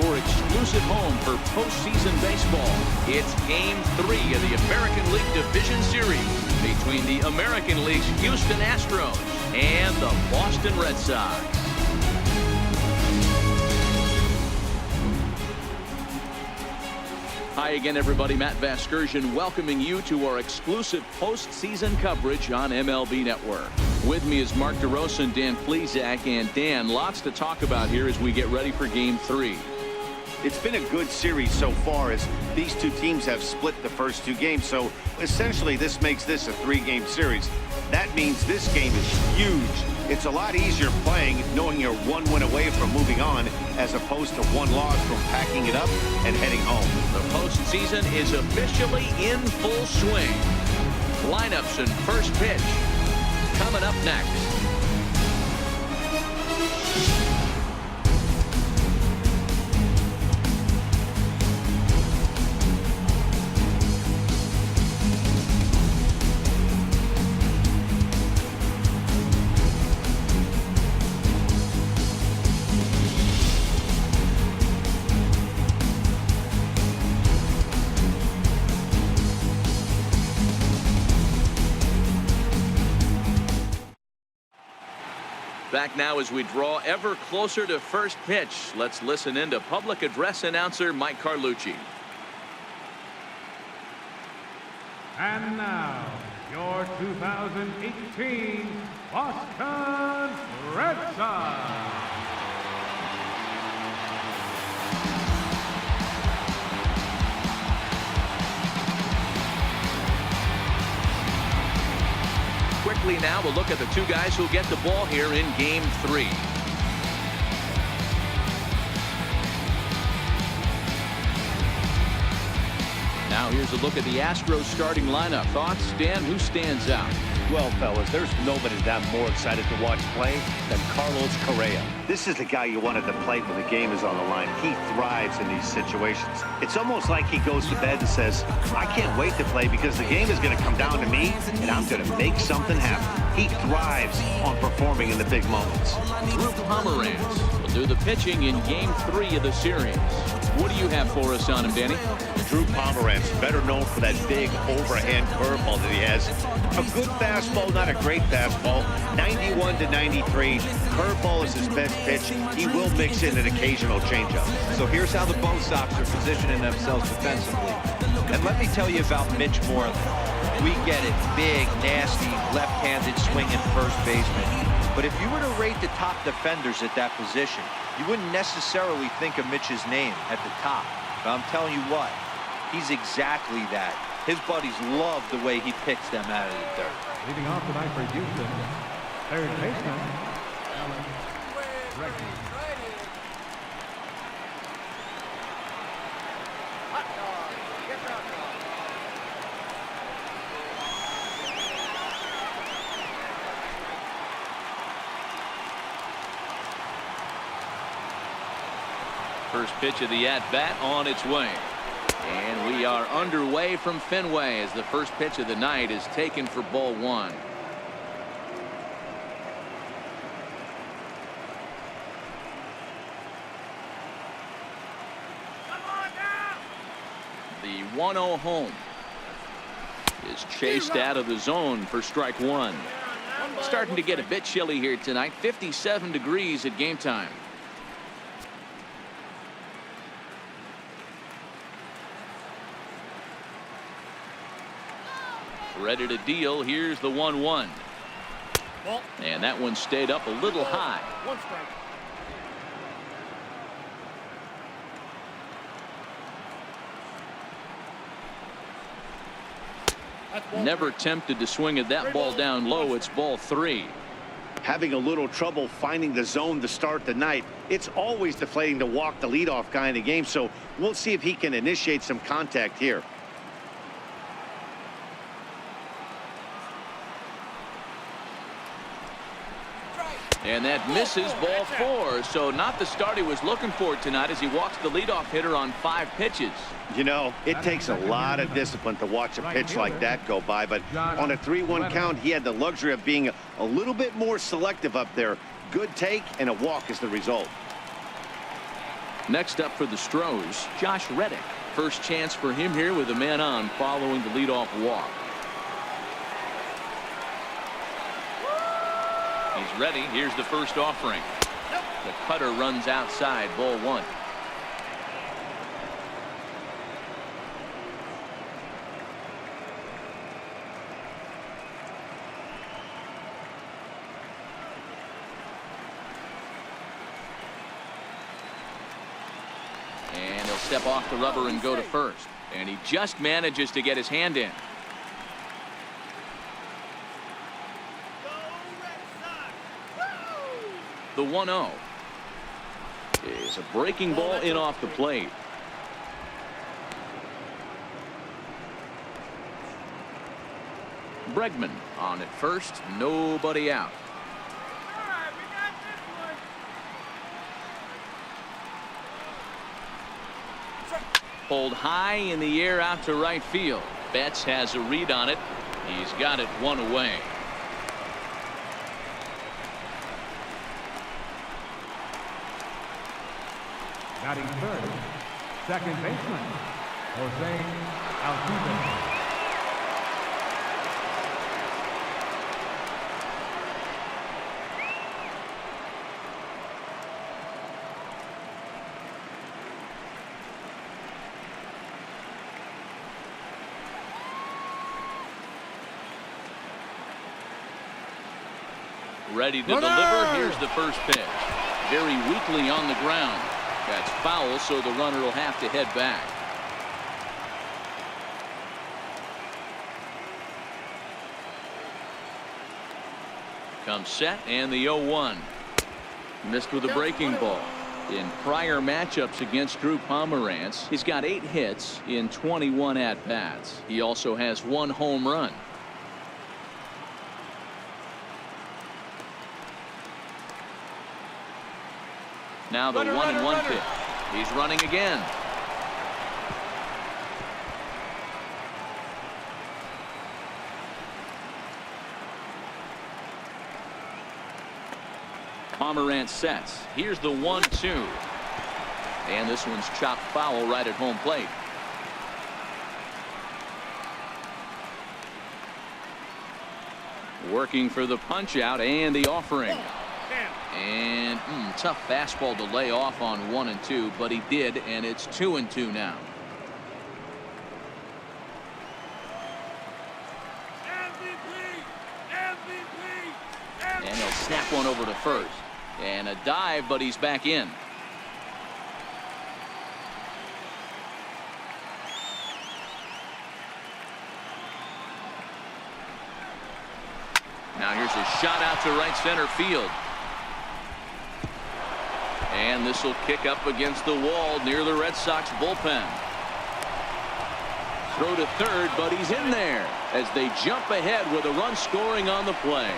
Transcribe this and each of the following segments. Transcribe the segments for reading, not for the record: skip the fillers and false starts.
your exclusive home for postseason baseball. It's Game 3 of the American League Division Series between the American League's Houston Astros and the Boston Red Sox. Hi again, everybody. Matt Vasgersian welcoming you to our exclusive postseason coverage on MLB Network. With me is Mark DeRosa and Dan Plesac. And Dan, lots to talk about here as we get ready for Game 3. It's been a good series so far as these two teams have split the first two games. So essentially this makes this a three-game series. That means this game is huge. It's a lot easier playing knowing you're one win away from moving on as opposed to one loss from packing it up and heading home. The postseason is officially in full swing. Lineups and first pitch coming up next. Back now as we draw ever closer to first pitch. Let's listen in to public address announcer Mike Carlucci. And now, your 2018 Boston Red Sox. Quickly now, we'll look at the two guys who'll get the ball here in Game 3. Now here's a look at the Astros starting lineup. Thoughts, Dan? Who stands out? Well, fellas, there's nobody that I'm more excited to watch play than Carlos Correa. This is the guy you want at the plate when the game is on the line. He thrives in these situations. It's almost like he goes to bed and says, I can't wait to play because the game is going to come down to me and I'm going to make something happen. He thrives on performing in the big moments. Drew Pomeranz will do the pitching in Game 3 of the series. What do you have for us on him, Danny? Drew Pomeranz, better known for that big overhand curveball that he has. A good fastball, not a great fastball. 91 to 93. Curveball is his best pitch. He will mix in an occasional changeup. So here's how the Bo Sox are positioning themselves defensively. And let me tell you about Mitch Moreland. We get it. Big, nasty, left-handed swinging first baseman. But if you were to rate the top defenders at that position, you wouldn't necessarily think of Mitch's name at the top. But I'm telling you what, he's exactly that. His buddies love the way he picks them out of the dirt. Leading off tonight for Houston, third baseman, Alan Reckey. First pitch of the at-bat on its way. And we are underway from Fenway as the first pitch of the night is taken for ball one. The 1-0 home is chased out of the zone for strike one. Starting to get a bit chilly here tonight. 57 degrees at game time. Ready to deal. Here's the 1-1. And that one stayed up a little high. One strike. Never tempted to swing at that ball down low. It's ball three. Having a little trouble finding the zone to start the night. It's always deflating to walk the leadoff guy in the game, so we'll see if he can initiate some contact here. And that misses ball four. So not the start he was looking for tonight as he walks the leadoff hitter on 5 pitches. You know, it takes a lot of discipline to watch a pitch like that go by, but on a 3-1 count, he had the luxury of being a little bit more selective up there. Good take and a walk is the result. Next up for the Stros, Josh Reddick. First chance for him here with a man on following the leadoff walk. He's ready. Here's the first offering. The cutter runs outside, ball one. And he'll step off the rubber and go to first. And he just manages to get his hand in. The 1-0 is a breaking ball in off the plate. Bregman on at first, nobody out. Pulled high in the air out to right field. Betts has a read on it. He's got it one away. Batting third, second baseman, HOU. Ready to deliver. Here's the first pitch. Very weakly on the ground. That's foul, so the runner will have to head back. Comes set, and the 0-1. Missed with a breaking ball. In prior matchups against Drew Pomerantz, he's got 8 hits in 21 at-bats. He also has 1 home run. Now the 1-1 pitch. He's running again. Pomerantz sets. Here's the 1-2. And this one's chopped foul right at home plate. Working for the punch out and the offering. And tough fastball to lay off on 1 and 2, but he did, and it's 2 and 2 now. And he'll snap one over to first. And a dive, but he's back in. Now here's a shot out to right center field. And this will kick up against the wall near the Red Sox bullpen. Throw to third, but he's in there as they jump ahead with a run scoring on the play.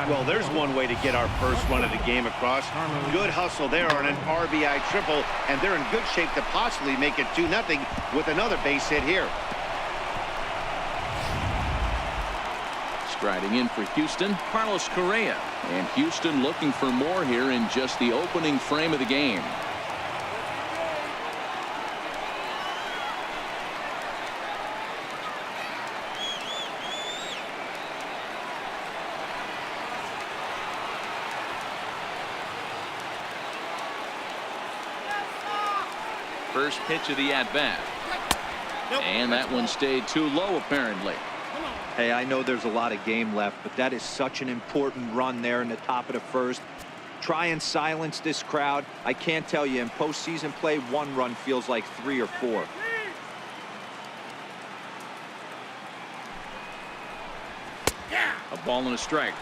Well, there's one way to get our first run of the game across. Good hustle there on an RBI triple, and they're in good shape to possibly make it 2-0 with another base hit here. Striding in for Houston, Carlos Correa. And Houston looking for more here in just the opening frame of the game. First pitch of the at-bat. And that one stayed too low, apparently. Hey, I know there's a lot of game left, but that is such an important run there in the top of the first. Try and silence this crowd. I can't tell you, in postseason play, 1 run feels like 3 or 4. A ball and a strike.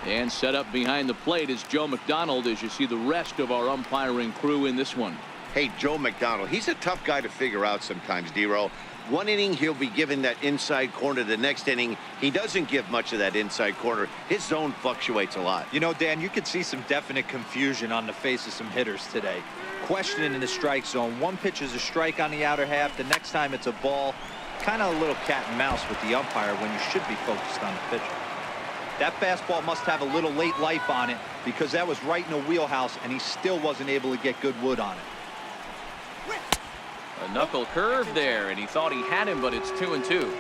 And set up behind the plate is Joe McDonald as you see the rest of our umpiring crew in this one. Hey, Joe McDonald, he's a tough guy to figure out sometimes, D-Row. One inning, he'll be given that inside corner. The next inning, he doesn't give much of that inside corner. His zone fluctuates a lot. You know, Dan, you could see some definite confusion on the face of some hitters today. Questioning in the strike zone. One pitch is a strike on the outer half. The next time it's a ball. Kind of a little cat and mouse with the umpire when you should be focused on the pitcher. That fastball must have a little late life on it because that was right in the wheelhouse, and he still wasn't able to get good wood on it. A knuckle curve there, and he thought he had him, but it's 2-2.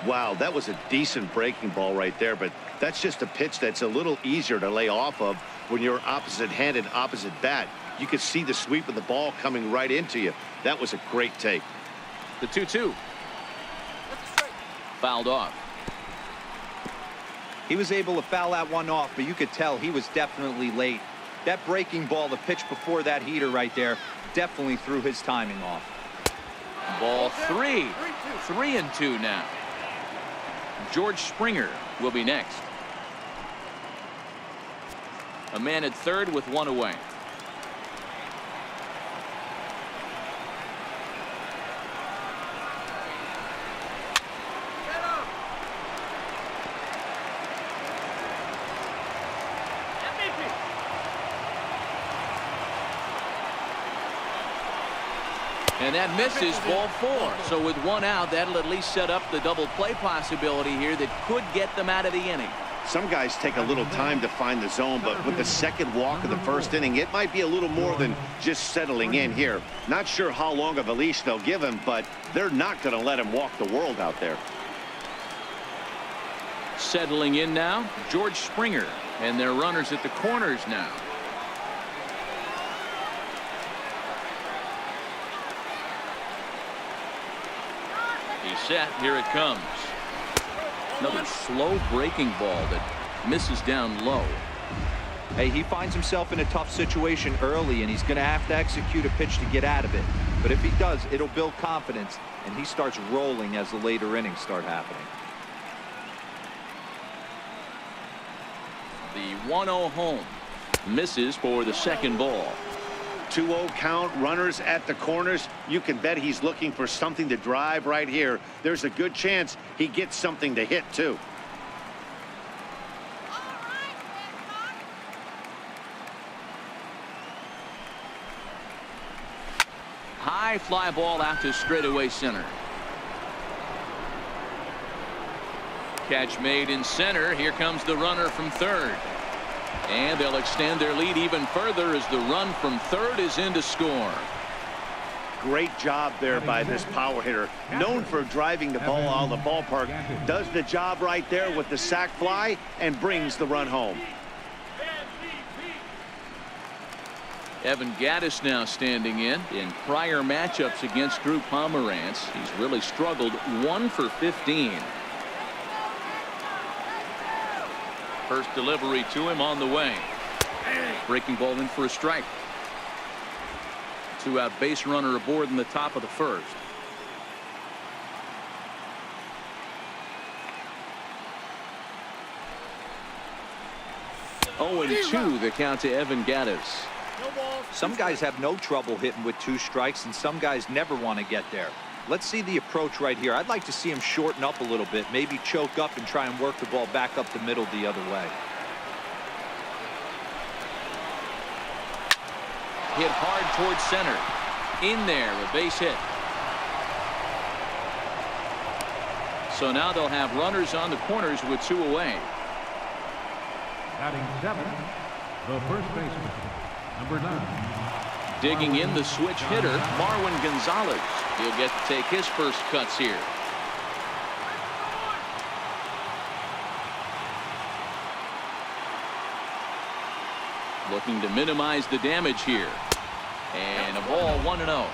Wow, that was a decent breaking ball right there, but that's just a pitch that's a little easier to lay off of when you're opposite-handed, opposite bat. You could see the sweep of the ball coming right into you. That was a great take. The 2-2. Fouled off. He was able to foul that one off, but you could tell he was definitely late. That breaking ball, the pitch before that heater right there, definitely threw his timing off. Ball 3. 3-2 now. George Springer will be next. A man at third with one away. And that misses, ball 4. So with one out, that'll at least set up the double play possibility here that could get them out of the inning. Some guys take a little time to find the zone, but with the second walk of the first inning, it might be a little more than just settling in here. Not sure how long of a leash they'll give him, but they're not going to let him walk the world out there. Settling in now, George Springer, and their runners at the corners now. He's set. Here it comes. Another slow breaking ball that misses down low. Hey, he finds himself in a tough situation early, and he's going to have to execute a pitch to get out of it. But if he does, it'll build confidence, and he starts rolling as the later innings start happening. The 1-0 home. Misses for the second ball. 2-0 count, runners at the corners. You can bet he's looking for something to drive right here. There's a good chance he gets something to hit, too. High fly ball out to straightaway center. Catch made in center. Here comes the runner from third. And they'll extend their lead even further as the run from third is in to score. Great job there by this power hitter. Known for driving the ball out of the ballpark. Does the job right there with the sac fly and brings the run home. Evan Gattis now standing in prior matchups against Drew Pomerantz. He's really struggled. 1 for 15. First delivery to him on the way. Breaking ball in for a strike. 2-out base runner aboard in the top of the first. Oh, and 2 the count to Evan Gattis. Some guys have no trouble hitting with 2 strikes, and some guys never want to get there. Let's see the approach right here. I'd like to see him shorten up a little bit, maybe choke up and try and work the ball back up the middle the other way. Hit hard towards center. In there, a base hit. So now they'll have runners on the corners with 2 away. Batting 7, the first baseman, number 9. Digging in the switch hitter, Marwin Gonzalez. He'll get to take his first cuts here. Looking to minimize the damage here. And a ball 1-0.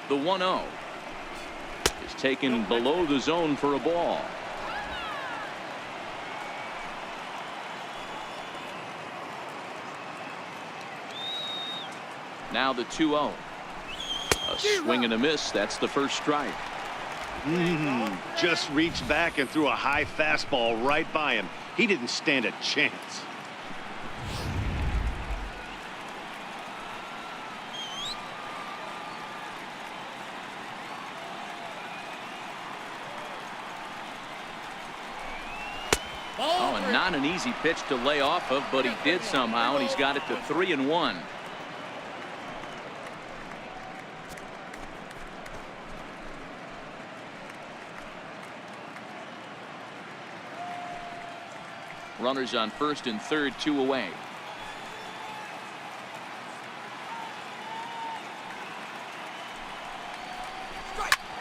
The 1-0 is taken below the zone for a ball. Now the 2-0. A swing and a miss. That's the first strike. Just reached back and threw a high fastball right by him. He didn't stand a chance. Oh, and not an easy pitch to lay off of, but he did somehow, and he's got it to 3-1. Runners on first and third, 2 away.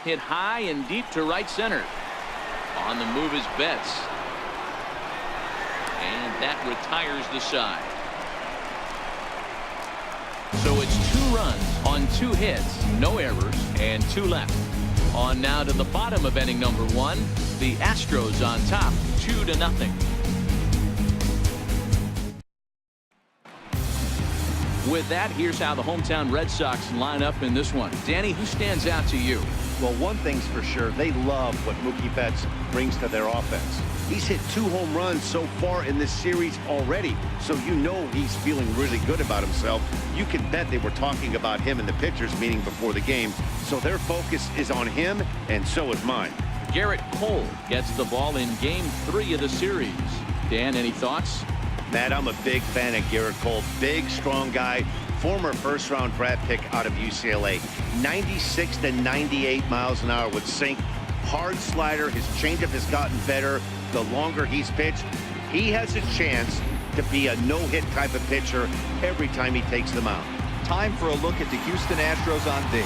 Hit high and deep to right center. On the move is Betts. And that retires the side. So it's 2 runs on 2 hits, no errors, and 2 left. On now to the bottom of inning number 1. The Astros on top, 2-0. With that, here's how the hometown Red Sox line up in this one. Danny, who stands out to you? Well, one thing's for sure, they love what Mookie Betts brings to their offense. He's hit 2 home runs so far in this series already, so you know he's feeling really good about himself. You can bet they were talking about him in the pitchers meeting before the game, so their focus is on him, and so is mine. Garrett Cole gets the ball in Game 3 of the series. Dan, any thoughts? Matt, I'm a big fan of Garrett Cole. Big, strong guy. Former first-round draft pick out of UCLA. 96 to 98 miles an hour with sink. Hard slider. His changeup has gotten better the longer he's pitched. He has a chance to be a no-hit type of pitcher every time he takes the mound. Time for a look at the Houston Astros on D.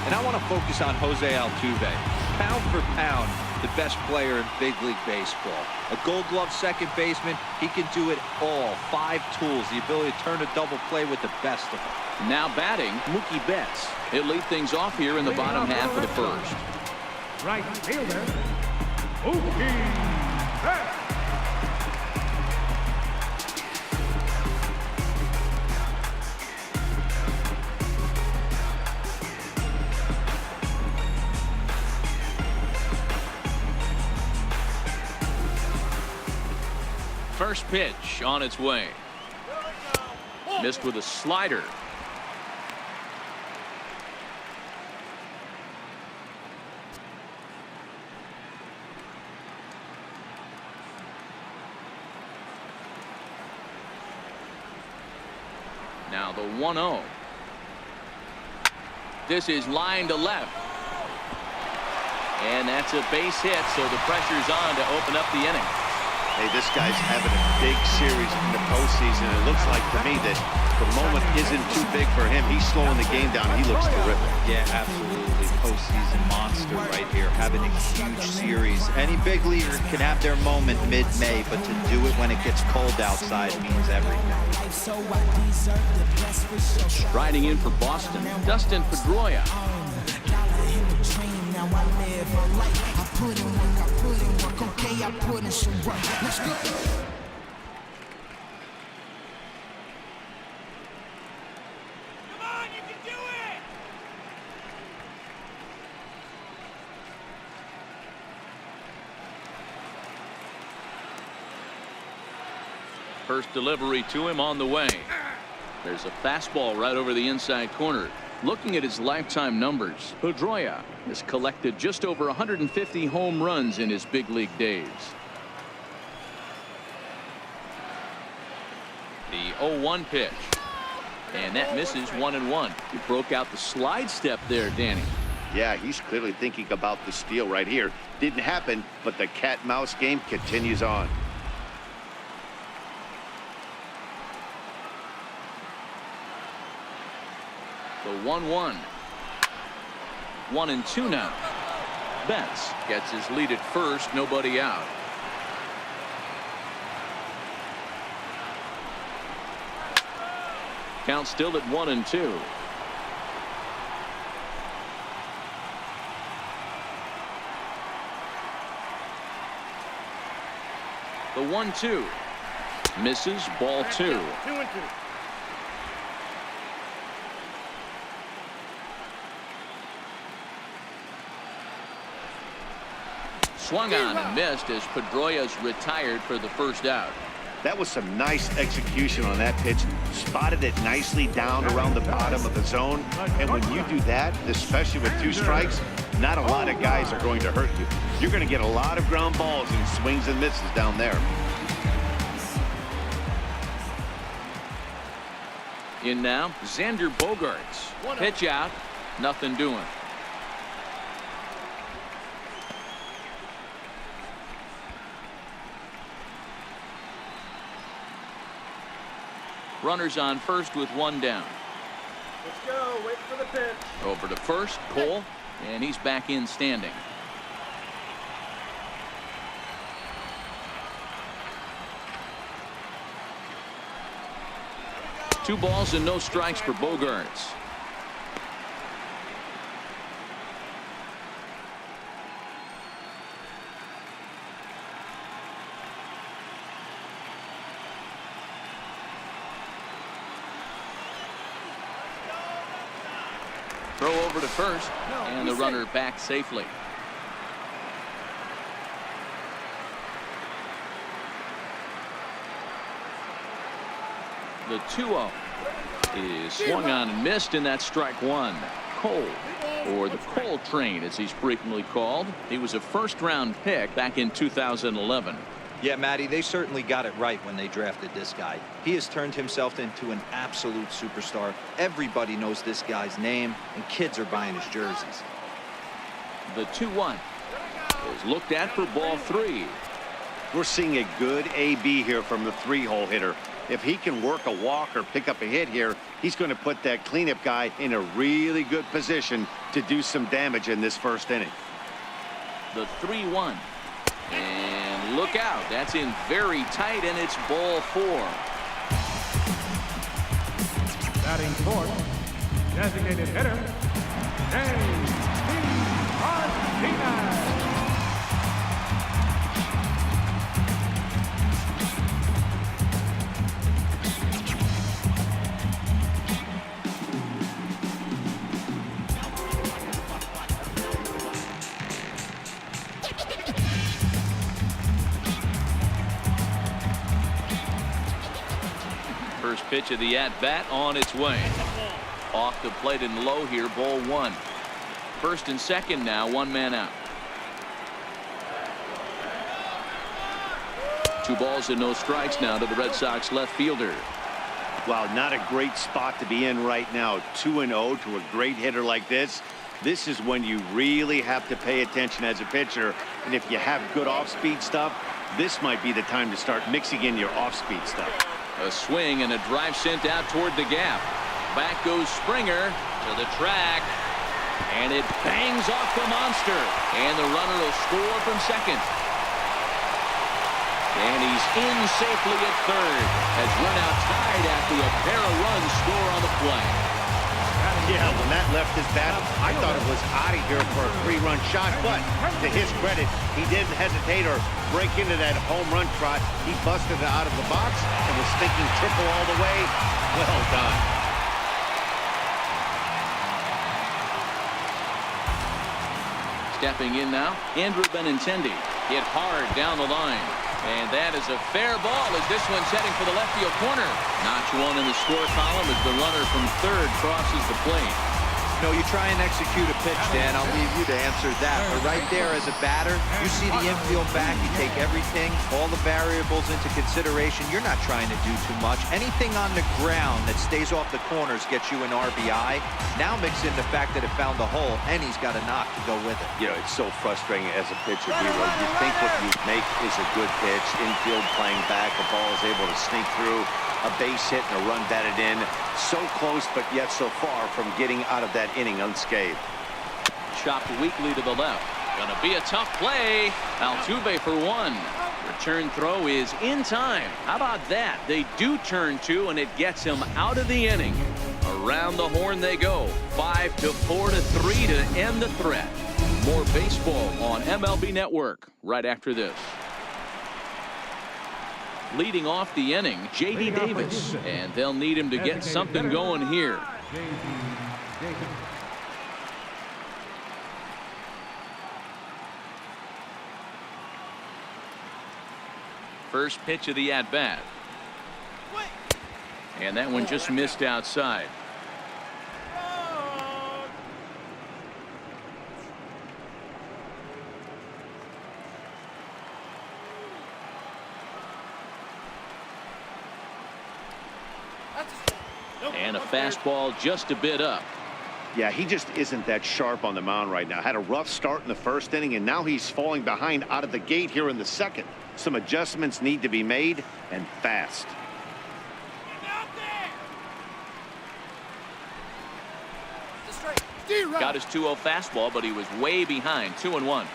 And I want to focus on Jose Altuve. Pound for pound, the best player in big league baseball. A Gold Glove second baseman, he can do it all. 5 tools, the ability to turn a double play with the best of them. Now batting, Mookie Betts. He'll lead things off here in the bottom half of the first. Right fielder, Mookie Betts. First pitch on its way. Missed with a slider. Now the 1-0. This is line to left. And that's a base hit, so the pressure's on to open up the inning. Hey, this guy's having a big series in the postseason. It looks like to me that the moment isn't too big for him. He's slowing the game down. He looks terrific. Yeah, absolutely. Postseason monster right here, having a huge series. Any big leaguer can have their moment mid-May, but to do it when it gets cold outside means everything. Riding in for Boston, Dustin Pedroia. Let's go. First delivery to him on the way. There's a fastball right over the inside corner. Looking at his lifetime numbers, Pedroia has collected just over 150 home runs in his big league days. The 0-1 pitch. And that misses 1-1. He broke out the slide step there, Danny. Yeah, he's clearly thinking about the steal right here. Didn't happen, but the cat-mouse game continues on. The 1-1. 1-2 now. Betts gets his lead at first, nobody out. Count still at 1-2. The 1-2 misses, ball 2. 2-2. Swung on and missed as Pedroia's retired for the first out. That was some nice execution on that pitch. Spotted it nicely down around the bottom of the zone. And when you do that, especially with 2 strikes, not a lot of guys are going to hurt you. You're going to get a lot of ground balls and swings and misses down there. In now, Xander Bogaerts. Pitch out, nothing doing. Runners on first with one down. Let's go. Wait for the pitch. Over to first, Cole, and he's back in standing. Two balls and no strikes for Bogaerts. Throw over to first, and the runner back safely. The 2-0 is swung on and missed, and that's strike one. Cole, or the Cole train as he's frequently called. He was a first-round pick back in 2011. Yeah, Matty, they certainly got it right when they drafted this guy. He has turned himself into an absolute superstar. Everybody knows this guy's name, and kids are buying his jerseys. The 2-1 is looked at for ball three. We're seeing a good AB here from the three-hole hitter. If he can work a walk or pick up a hit here, he's going to put that cleanup guy in a really good position to do some damage in this first inning. The 3-1. And look out. That's in very tight, and it's ball four. Batting fourth, designated hitter, James Martinez. First pitch of the at-bat on its way. Off the plate and low here, ball one. First and second now, one man out. Two balls and no strikes now to the Red Sox left fielder. Wow, not a great spot to be in right now. 2-0 to a great hitter like this. This is when you really have to pay attention as a pitcher. And if you have good off-speed stuff, this might be the time to start mixing in your off-speed stuff. A swing and a drive sent out toward the gap. Back goes Springer to the track, and it bangs off the monster, and the runner will score from second. And he's in safely at third as we're now tied after a pair of runs score on the play. Yeah, when that left his bat, I thought it was out of here for a three-run shot, but to his credit, he didn't hesitate or break into that home run trot. He busted it out of the box and was thinking triple all the way. Well done. Stepping in now, Andrew Benintendi hit hard down the line. And that is a fair ball as this one's heading for the left field corner. Notch one in the score column as the runner from third crosses the plate. No, you try and execute a pitch, Dan. I'll leave you to answer that. But right there as a batter, you see the infield back. You take everything, all the variables into consideration. You're not trying to do too much. Anything on the ground that stays off the corners gets you an RBI. Now mix in the fact that it found the hole, and he's got a knock to go with it. You know, it's so frustrating as a pitcher, Hero. You think what you make is a good pitch. Infield playing back. The ball is able to sneak through. A base hit and a run batted in. So close, but yet so far from getting out of that inning unscathed. Chopped weakly to the left. Gonna be a tough play. Altuve for one. Return throw is in time. How about that? They do turn two, and it gets him out of the inning. Around the horn they go. 5-4 to 3 to end the threat. More baseball on MLB Network right after this. Leading off the inning, J.D. Davis, and they'll need him to get something going here. First pitch of the at-bat. And that one just missed outside. And a fastball just a bit up. Yeah, he just isn't that sharp on the mound right now. Had a rough start in the first inning, and now he's falling behind out of the gate here in the second. Some adjustments need to be made, and fast. Got his 2-0 fastball, but he was way behind. 2-1.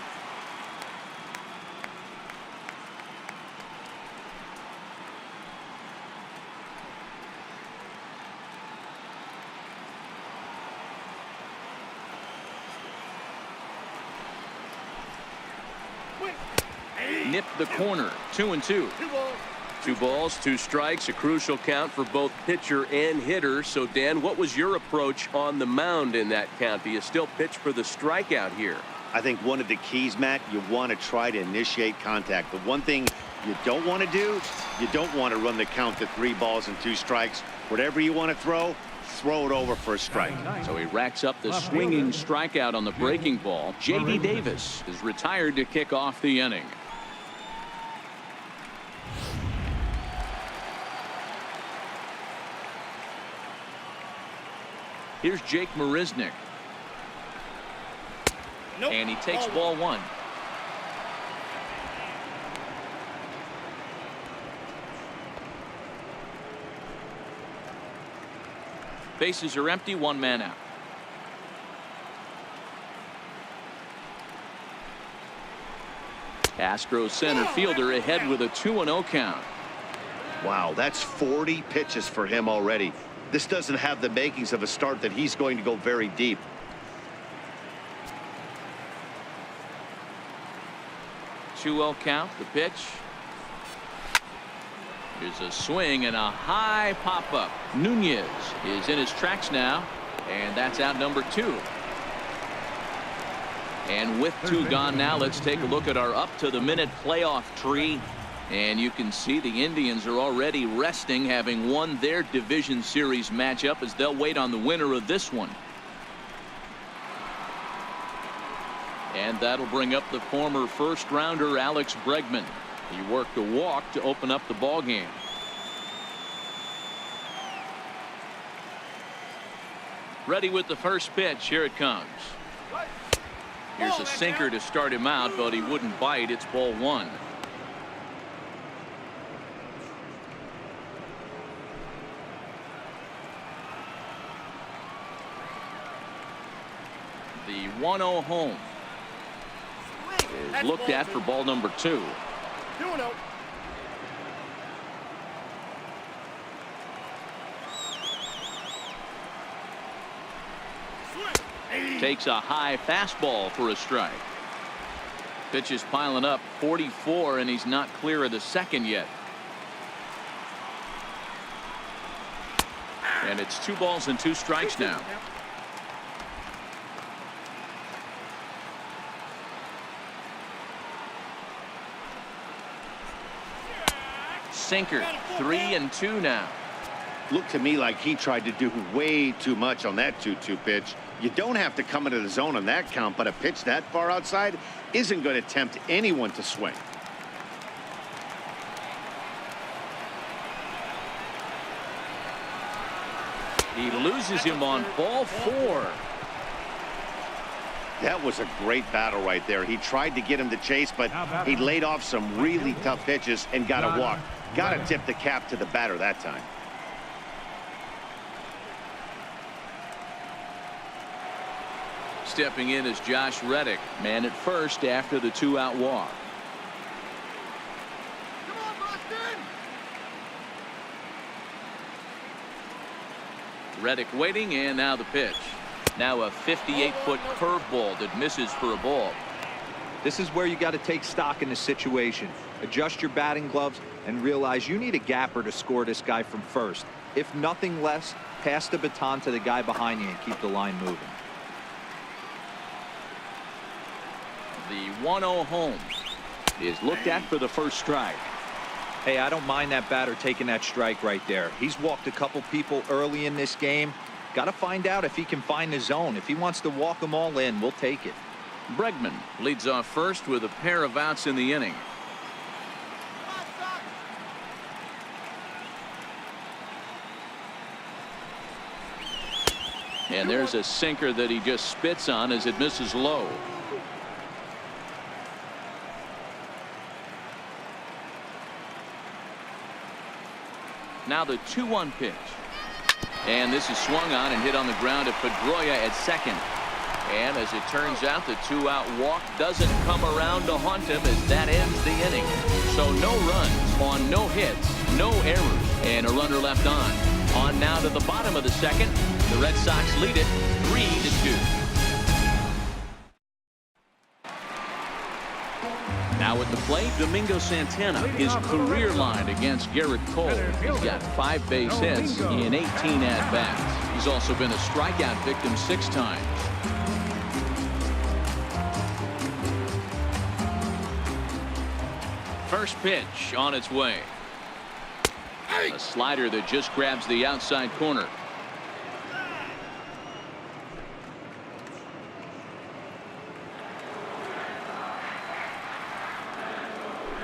Nipped the corner. 2-2. 2 balls, 2 strikes, a crucial count for both pitcher and hitter. So, Dan, what was your approach on the mound in that count? Do you still pitch for the strikeout here? I think one of the keys, Matt, you want to try to initiate contact. The one thing you don't want to do, you don't want to run the count to 3 balls and 2 strikes. Whatever you want to throw it over for a strike. So he racks up the swinging strikeout on the breaking ball. J.D. Davis is retired to kick off the inning. Here's Jake Marisnick. And he takes ball 1. Bases are empty, 1 man out. Astros center fielder ahead with a 2-0 count. Wow, that's 40 pitches for him already. This doesn't have the makings of a start that he's going to go very deep. Two-0 count, the pitch. Here's a swing and a high pop-up. Nunez is in his tracks now, and that's out number 2. And with 2 gone now, let's take a look at our up-to-the-minute playoff tree. And you can see the Indians are already resting, having won their division series matchup, as they'll wait on the winner of this one. And that'll bring up the former first-rounder Alex Bregman. He worked a walk to open up the ball game. Ready with the first pitch. Here it comes. Here's a sinker to start him out, but he wouldn't bite. It's ball 1. The 1-0 home is looked at for ball number 2. 2-0. Takes a high fastball for a strike. Pitch is piling up, 44, and he's not clear of the second yet. And it's 2 balls and 2 strikes now. Sinker, 3-2 now. Looked to me like he tried to do way too much on that 2-2 pitch. You don't have to come into the zone on that count, but a pitch that far outside isn't going to tempt anyone to swing. He loses him on ball 4. That was a great battle right there. He tried to get him to chase, but he laid off some really tough pitches and got a walk. Got to tip the cap to the batter that time. Stepping in is Josh Reddick, man at first after the 2-out walk. Come on, Boston! Reddick waiting, and now the pitch. Now a 58-foot curveball that misses for a ball. This is where you got to take stock in the situation. Adjust your batting gloves and realize you need a gapper to score this guy from first. If nothing less, pass the baton to the guy behind you and keep the line moving. The 1-0 home is looked at for the first strike. Hey, I don't mind that batter taking that strike right there. He's walked a couple people early in this game. Got to find out if he can find the zone. If he wants to walk them all in, we'll take it. Bregman leads off first with a pair of outs in the inning. And there's a sinker that he just spits on as it misses low. Now the 2-1 pitch. And this is swung on and hit on the ground to Pedroia at second. And as it turns out, the 2-out walk doesn't come around to haunt him as that ends the inning. So no runs on no hits, no errors, and a runner left on. On now to the bottom of the second. The Red Sox lead it 3-2. Now at the plate, Domingo Santana, his career line against Garrett Cole. He's got 5 base hits in 18 at-bats. He's also been a strikeout victim 6 times. First pitch on its way. A slider that just grabs the outside corner.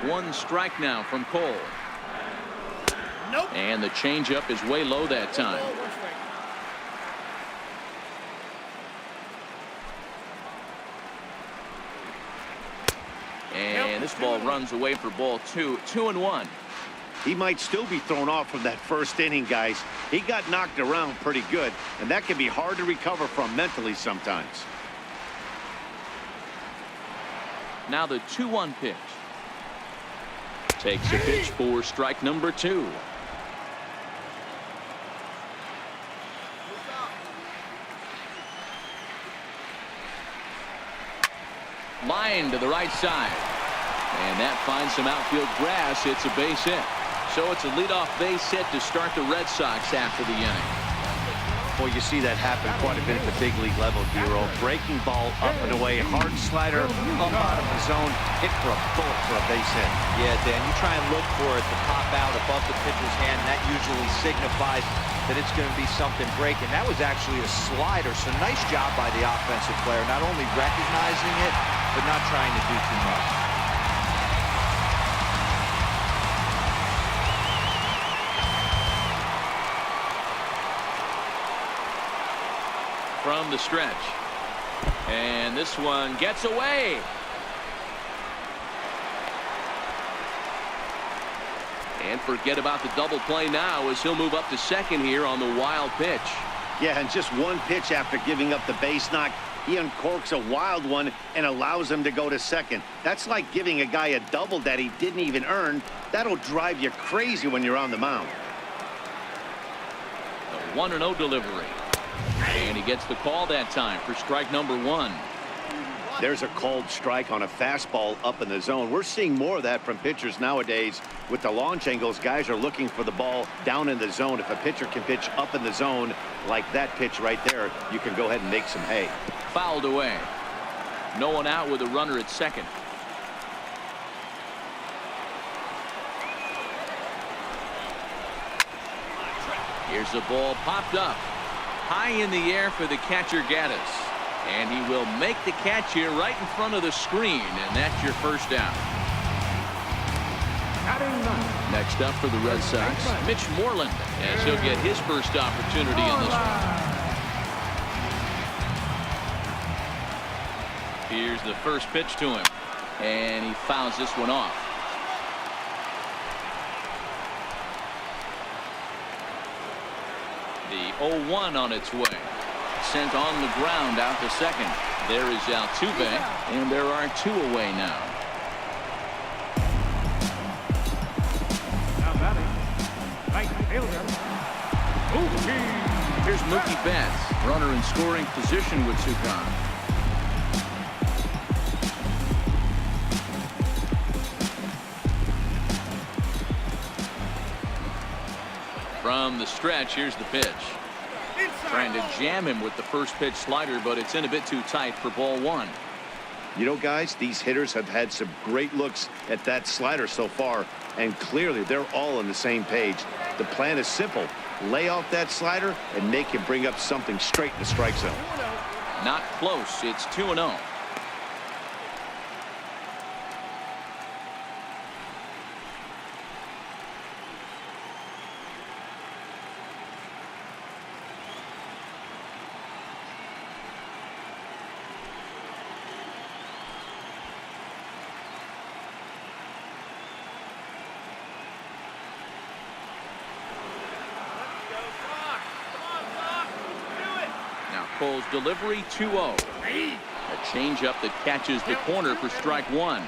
One strike now from Cole. Nope. And the changeup is way low that time. And this ball runs away for ball 2. 2-1. He might still be thrown off from that first inning, guys. He got knocked around pretty good, and that can be hard to recover from mentally sometimes. Now the 2-1 pitch. Takes a pitch for strike number 2. Line to the right side. And that finds some outfield grass. It's a base hit. So it's a leadoff base hit to start the Red Sox after the inning. Boy, you see that happen quite a bit at the big league level, Hero. Breaking ball up and away, hard slider up out of the zone, hit for a bullet for a base hit. Yeah, Dan, you try and look for it to pop out above the pitcher's hand. That usually signifies that it's going to be something breaking. That was actually a slider, so nice job by the offensive player, not only recognizing it, but not trying to do too much. From the stretch. And this one gets away. And forget about the double play now as he'll move up to second here on the wild pitch. Yeah, and just one pitch after giving up the base knock, he uncorks a wild one and allows him to go to second. That's like giving a guy a double that he didn't even earn. That'll drive you crazy when you're on the mound. The 1-0 delivery. And he gets the call that time for strike number 1. There's a called strike on a fastball up in the zone. We're seeing more of that from pitchers nowadays. With the launch angles, guys are looking for the ball down in the zone. If a pitcher can pitch up in the zone like that pitch right there, you can go ahead and make some hay. Fouled away. No one out with a runner at second. Here's the ball popped up. High in the air for the catcher Gaddis. And he will make the catch here right in front of the screen. And that's your first down. Next up for the Red Sox, Mitch Moreland, as he'll get his first opportunity in this one. Here's the first pitch to him. And he fouls this one off. The 0-1 on its way. Sent on the ground out to second. There is Altuve, and there are 2 away now. Now batting, right fielder, Mookie. Here's Mookie Betts, runner in scoring position with Sukan. From the stretch, here's the pitch. Trying to jam him with the first pitch slider, but it's in a bit too tight for ball 1. You know, guys, these hitters have had some great looks at that slider so far, and clearly they're all on the same page. The plan is simple. Lay off that slider and make him bring up something straight in the strike zone. Not close. It's 2-0. Pull's delivery 2-0. A changeup that catches the corner for strike one.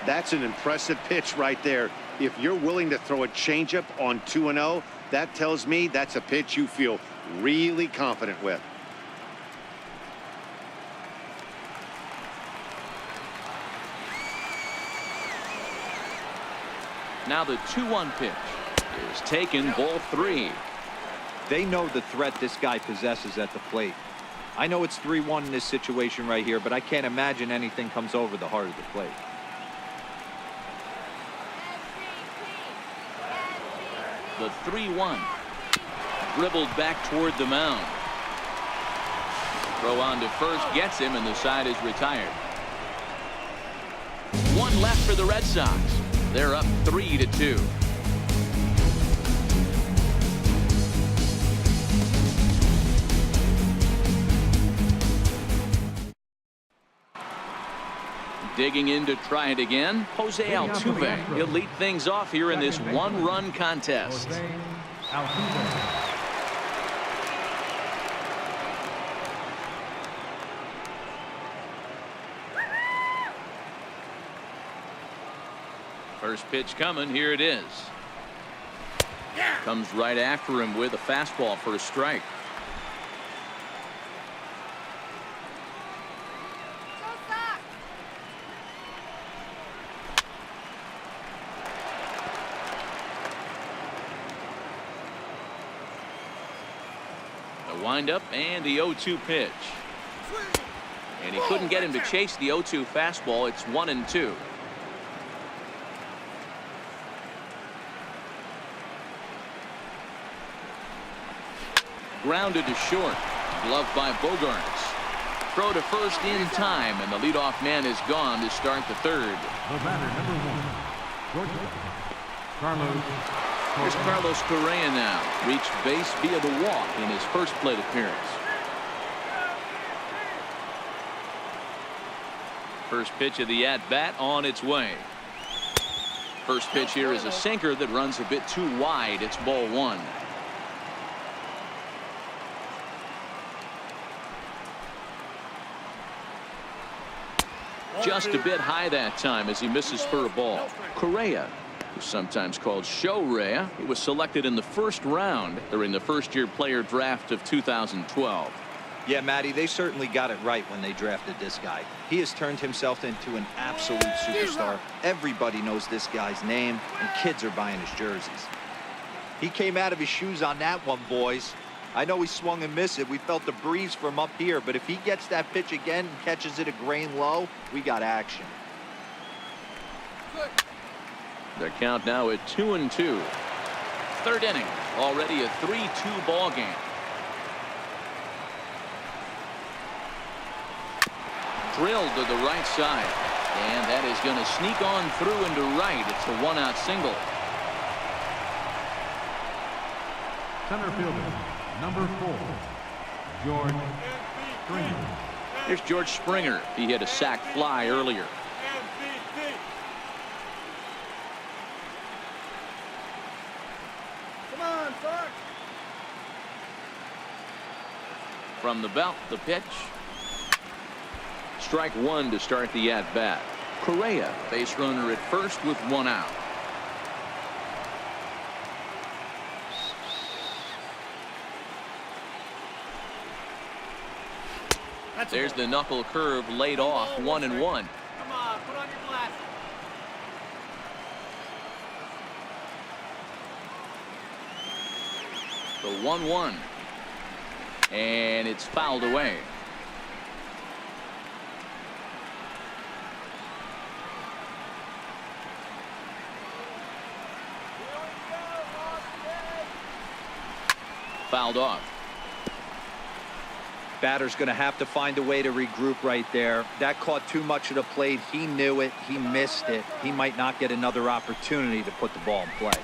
That's an impressive pitch right there. If you're willing to throw a changeup on 2-0, that tells me that's a pitch you feel really confident with. Now the 2-1 pitch is taken, ball 3. They know the threat this guy possesses at the plate. I know it's 3-1 in this situation right here, but I can't imagine anything comes over the heart of the plate. The 3-1. Dribbled back toward the mound. Throw on to first gets him, and the side is retired. One left for the Red Sox. They're up 3-2. Digging in to try it again, Jose Altuve. He'll lead things off here in this one-run contest. First pitch coming. Here it is. Comes right after him with a fastball for a strike. The windup and the 0-2 pitch. And he couldn't get him to chase the 0-2 fastball. It's 1-2. Grounded to short. Gloved by Bogarts. Throw to first in time, and the leadoff man is gone to start the third. The batter, number 1, Georgia, Carlos. Here's Carlos Correa now. Reached base via the walk in his first plate appearance. First pitch of the at-bat on its way. First pitch here is a sinker that runs a bit too wide. It's ball 1. Just a bit high that time as he misses for a ball. Correa, who's sometimes called Show-Rea, he was selected in the first round during the first-year player draft of 2012. Yeah, Matty, they certainly got it right when they drafted this guy. He has turned himself into an absolute superstar. Everybody knows this guy's name, and kids are buying his jerseys. He came out of his shoes on that one, boys. I know he swung and missed it. We felt the breeze from up here, but if he gets that pitch again and catches it a grain low, we got action. Their count now at 2-2. Third inning, already a 3-2 ball game. Drilled to the right side, and that is going to sneak on through into right. It's a 1-out single. Center fielder, number 4, George Springer. Here's George Springer. He hit a sac fly earlier. Come on, Fox. From the belt, the pitch. Strike 1 to start the at-bat. Correa, base runner at first with 1 out. There's the knuckle curve laid off, 1-1. Come on, put on your glasses. The 1-1. And it's fouled away. Fouled off. Batter's going to have to find a way to regroup right there. That caught too much of the plate. He knew it. He missed it. He might not get another opportunity to put the ball in play.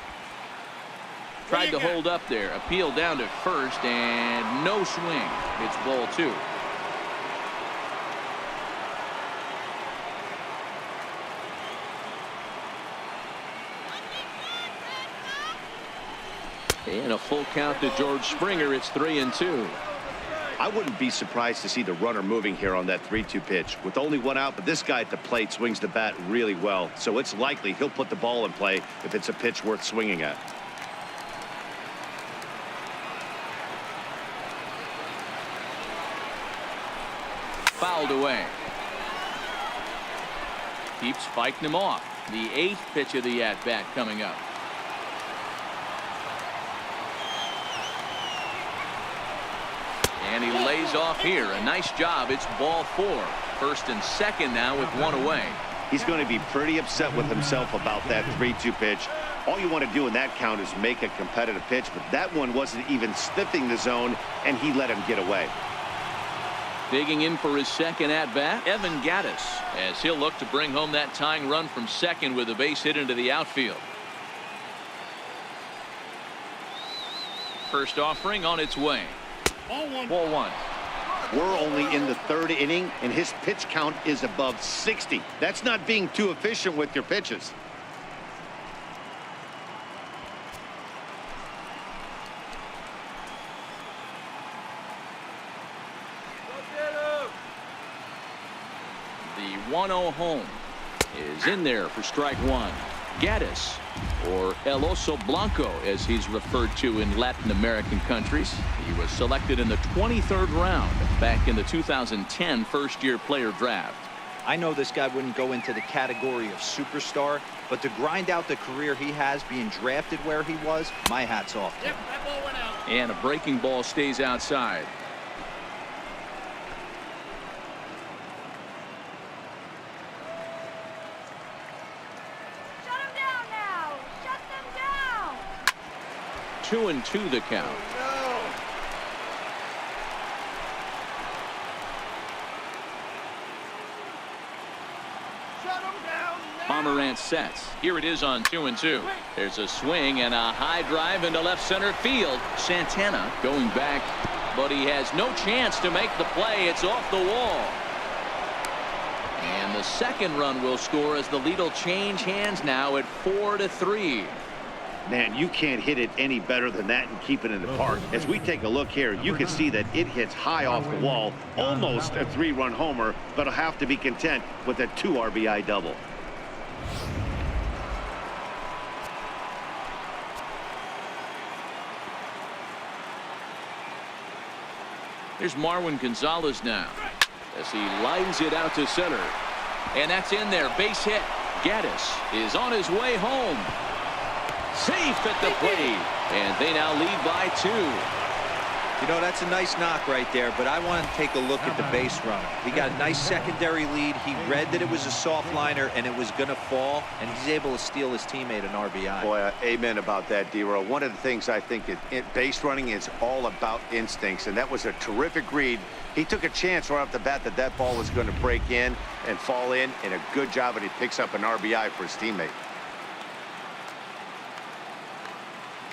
Tried to hold up there. Appeal down to first, and no swing. It's ball 2. And a full count to George Springer. It's 3-2. I wouldn't be surprised to see the runner moving here on that 3-2 pitch. With only one out, but this guy at the plate swings the bat really well, so it's likely he'll put the ball in play if it's a pitch worth swinging at. Fouled away. Keeps fighting him off. The 8th pitch of the at-bat coming up. And he lays off here. A nice job. It's ball 4. First and second now with one away. He's going to be pretty upset with himself about that 3-2 pitch. All you want to do in that count is make a competitive pitch, but that one wasn't even sniffing the zone, and he let him get away. Digging in for his second at-bat, Evan Gattis, as he'll look to bring home that tying run from second with a base hit into the outfield. First offering on its way. Ball 1. We're only in the 3rd inning, and his pitch count is above 60. That's not being too efficient with your pitches. The 1-0 home is in there for strike 1. Gattis, or El Oso Blanco as he's referred to in Latin American countries. He was selected in the 23rd round back in the 2010 first-year player draft. I know this guy wouldn't go into the category of superstar, but to grind out the career he has being drafted where he was, my hat's off to him. That ball went out. And a breaking ball stays outside. Shut them down now. Shut them down. 2-2 the count. Shut him down now. Pomerantz sets. Here it is on 2-2. There's a swing and a high drive into left center field. Santana going back, but he has no chance to make the play. It's off the wall. And the second run will score as the lead will change hands now at 4-3. Man, you can't hit it any better than that and keep it in the park. As we take a look here, you can see that it hits high off the wall, almost a 3-run homer, but he'll have to be content with a 2 RBI double. Here's Marwin Gonzalez now as he lines it out to center. And that's in there. Base hit. Gattis is on his way home. Safe at the plate. And they now lead by 2. You know, that's a nice knock right there, but I want to take a look at the base runner. He got a nice secondary lead. He read that it was a soft liner and it was going to fall, and he's able to steal his teammate an RBI. Boy, amen about that, D-Row. One of the things I think base running is all about instincts, and that was a terrific read. He took a chance right off the bat that that ball was going to break in and fall in, and a good job, and he picks up an RBI for his teammate.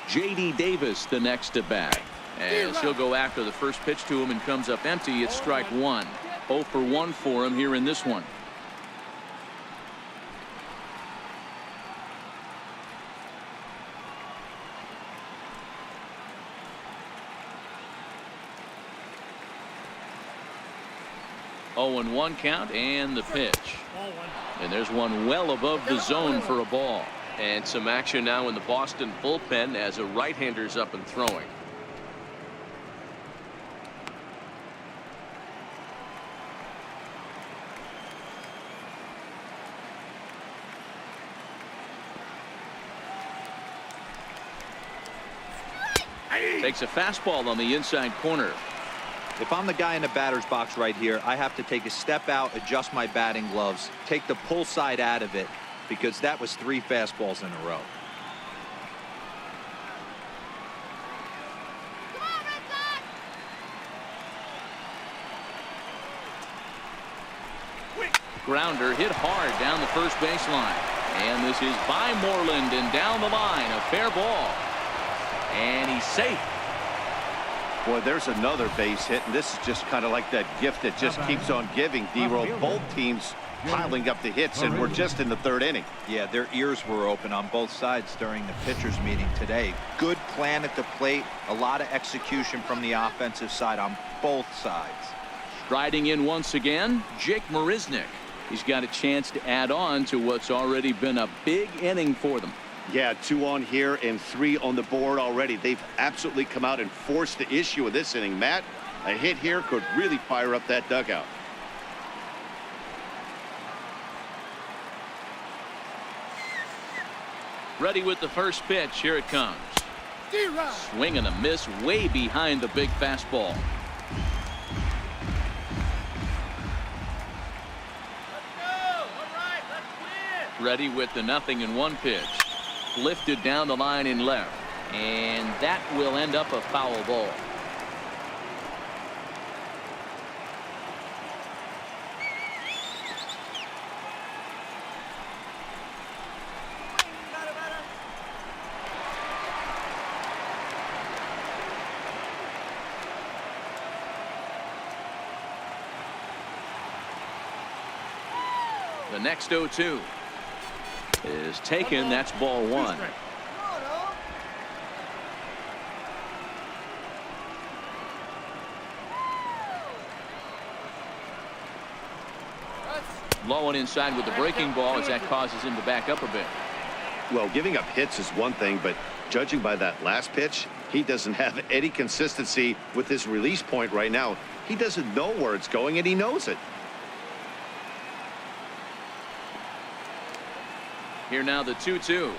J.D. Davis the next at bat. As he'll go after the first pitch to him and comes up empty. It's strike 1. 0 for 1 for him here in this one. Oh, and 1 count and the pitch. And there's one well above the zone for a ball. And some action now in the Boston bullpen as a right-hander's up and throwing. Takes a fastball on the inside corner. If I'm the guy in the batter's box right here, I have to take a step out, adjust my batting gloves, take the pull side out of it, because that was 3 fastballs in a row. Come on, Red Sox! Grounder hit hard down the first baseline. And this is by Moreland and down the line. A fair ball. And he's safe. Boy, there's another base hit, and this is just kind of like that gift that just keeps on giving, D-Row. Both teams piling up the hits, and we're just in the third inning. Yeah, their ears were open on both sides during the pitchers meeting today. Good plan at the plate, a lot of execution from the offensive side on both sides. Striding in once again, Jake Marisnick. He's got a chance to add on to what's already been a big inning for them. Yeah, 2 on here and 3 on the board already. They've absolutely come out and forced the issue of this inning. Matt, a hit here could really fire up that dugout. Ready with the first pitch. Here it comes. Swing and a miss way behind the big fastball. Ready with the 0-1 pitch. Lifted down the line in left. And that will end up a foul ball. The next 0-2 is taken. That's ball 1. Low and inside with the breaking ball as that causes him to back up a bit. Well, giving up hits is one thing, but judging by that last pitch, he doesn't have any consistency with his release point right now. He doesn't know where it's going, and he knows it. Here now the 2-2.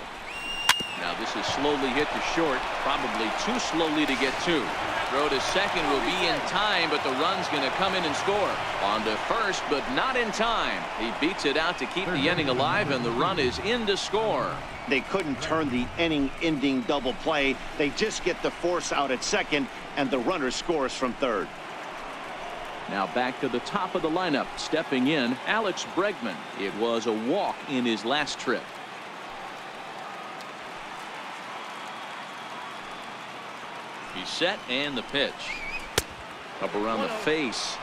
Now this is slowly hit to short, probably too slowly to get to. Throw to second will be in time, but the run's going to come in and score. On to first, but not in time. He beats it out to keep the inning alive, and the run is in to score. They couldn't turn the inning-ending double play. They just get the force out at second, and the runner scores from third. Now back to the top of the lineup. Stepping in, Alex Bregman. It was a walk in his last trip. He's set, and the pitch. Up around the face.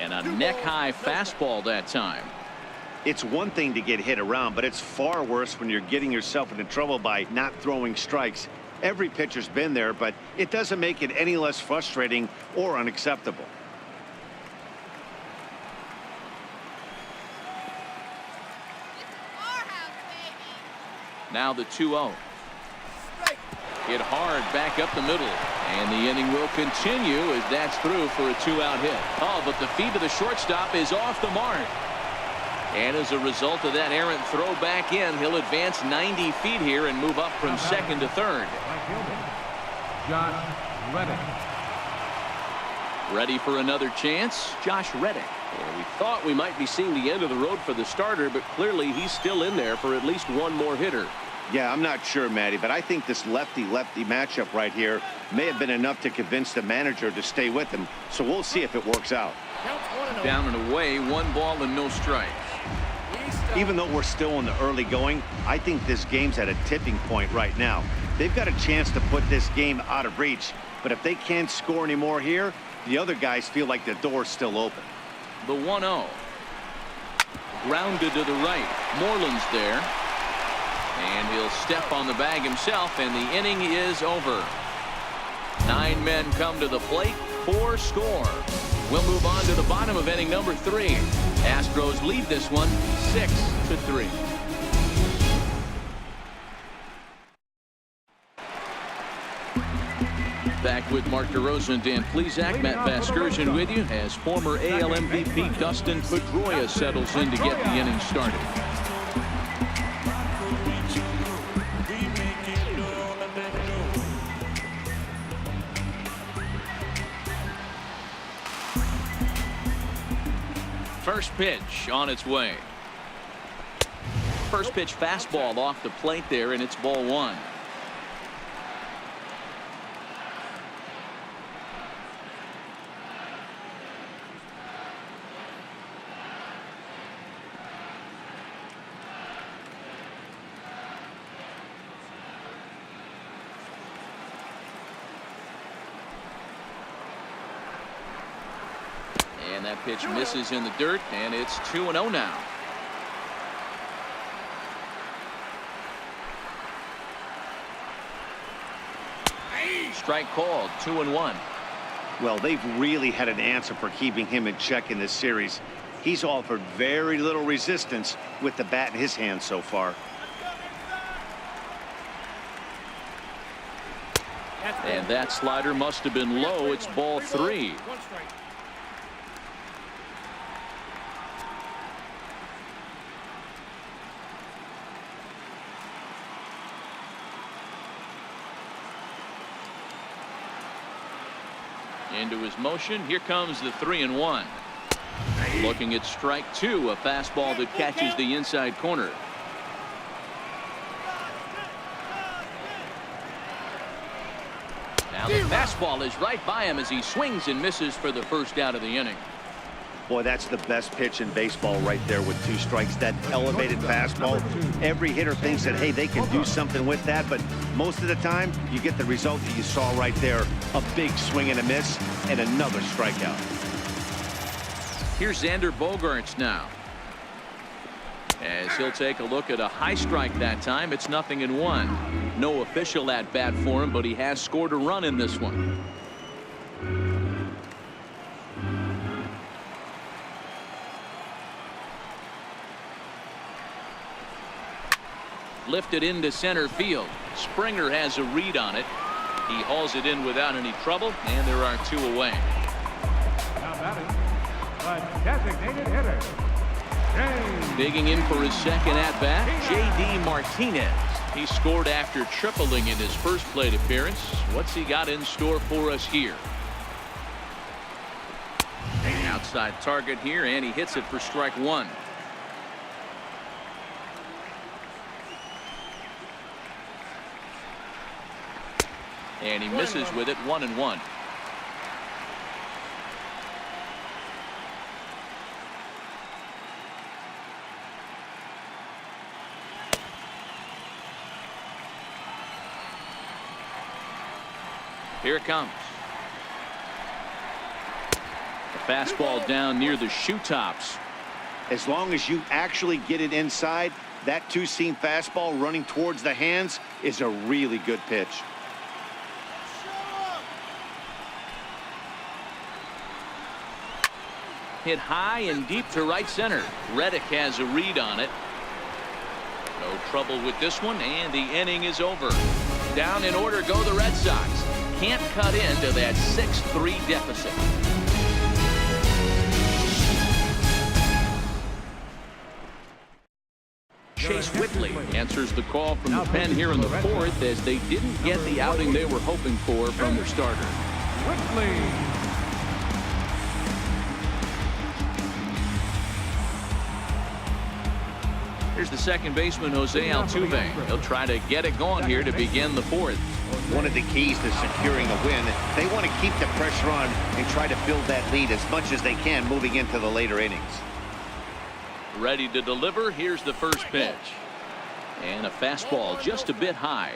And a neck-high fastball that time. It's one thing to get hit around, but it's far worse when you're getting yourself into trouble by not throwing strikes. Every pitcher's been there, but it doesn't make it any less frustrating or unacceptable. Now the 2-0. Hit hard back up the middle. And the inning will continue as that's through for a 2-out hit. Oh, but the feet of the shortstop is off the mark. And as a result of that errant throw back in, he'll advance 90 feet here and move up from second to third. Josh Reddick. Ready for another chance? Josh Reddick. Well, we thought we might be seeing the end of the road for the starter, but clearly he's still in there for at least one more hitter. Yeah, I'm not sure, Matty, but I think this lefty-lefty matchup right here may have been enough to convince the manager to stay with him. So we'll see if it works out. Down and away, 1 ball and no strikes. Even though we're still in the early going, I think this game's at a tipping point right now. They've got a chance to put this game out of reach, but if they can't score any more here, the other guys feel like the door's still open. The 1-0. Grounded to the right. Moreland's there. And he'll step on the bag himself, and the inning is over. 9 men come to the plate, 4 score. We'll move on to the bottom of inning number 3. Astros lead this one 6-3. Back with Mark DeRosa and Dan Plesac. Matt Vasgersian with you as former AL MVP Dustin Pedroia settles in to get the inning started. First pitch on its way. First pitch fastball off the plate there, and it's ball 1. And that pitch misses in the dirt, and it's 2-0 now. Strike called, 2-1. Well, they've really had an answer for keeping him in check in this series. He's offered very little resistance with the bat in his hand so far. And that slider must have been low. It's ball 3. One strike. Into his motion. Here comes the 3-1. Looking at strike 2, a fastball that catches the inside corner. Now the fastball is right by him as he swings and misses for the first out of the inning. Boy, that's the best pitch in baseball right there with 2 strikes. That elevated fastball. Every hitter thinks that, hey, they can do something with that, but most of the time you get the result that you saw right there. A big swing and a miss and another strikeout. Here's Xander Bogaerts now. As he'll take a look at a high strike that time. It's 0-1. No official at bat for him, but he has scored a run in this one. Lifted into center field. Springer has a read on it. He hauls it in without any trouble, and there are 2 away. Now batting, the designated hitter, Digging in for his second at-bat, J.D. Martinez. He scored after tripling in his first plate appearance. What's he got in store for us here? Outside target here, and he hits it for strike 1. And he misses with it, 1-1. Here it comes. A fastball down near the shoe tops. As long as you actually get it inside, that 2-seam fastball running towards the hands is a really good pitch. Hit high and deep to right center. Reddick has a read on it. No trouble with this one, and the inning is over. Down in order go the Red Sox. Can't cut into that 6-3 deficit. Chase Whitley answers the call from the pen here in the 4th as they didn't get the outing they were hoping for from their starter. Whitley. Here's the second baseman, Jose Altuve. He'll try to get it going here to begin the 4th. One of the keys to securing a win, they want to keep the pressure on and try to build that lead as much as they can moving into the later innings. Ready to deliver. Here's the first pitch. And a fastball just a bit high.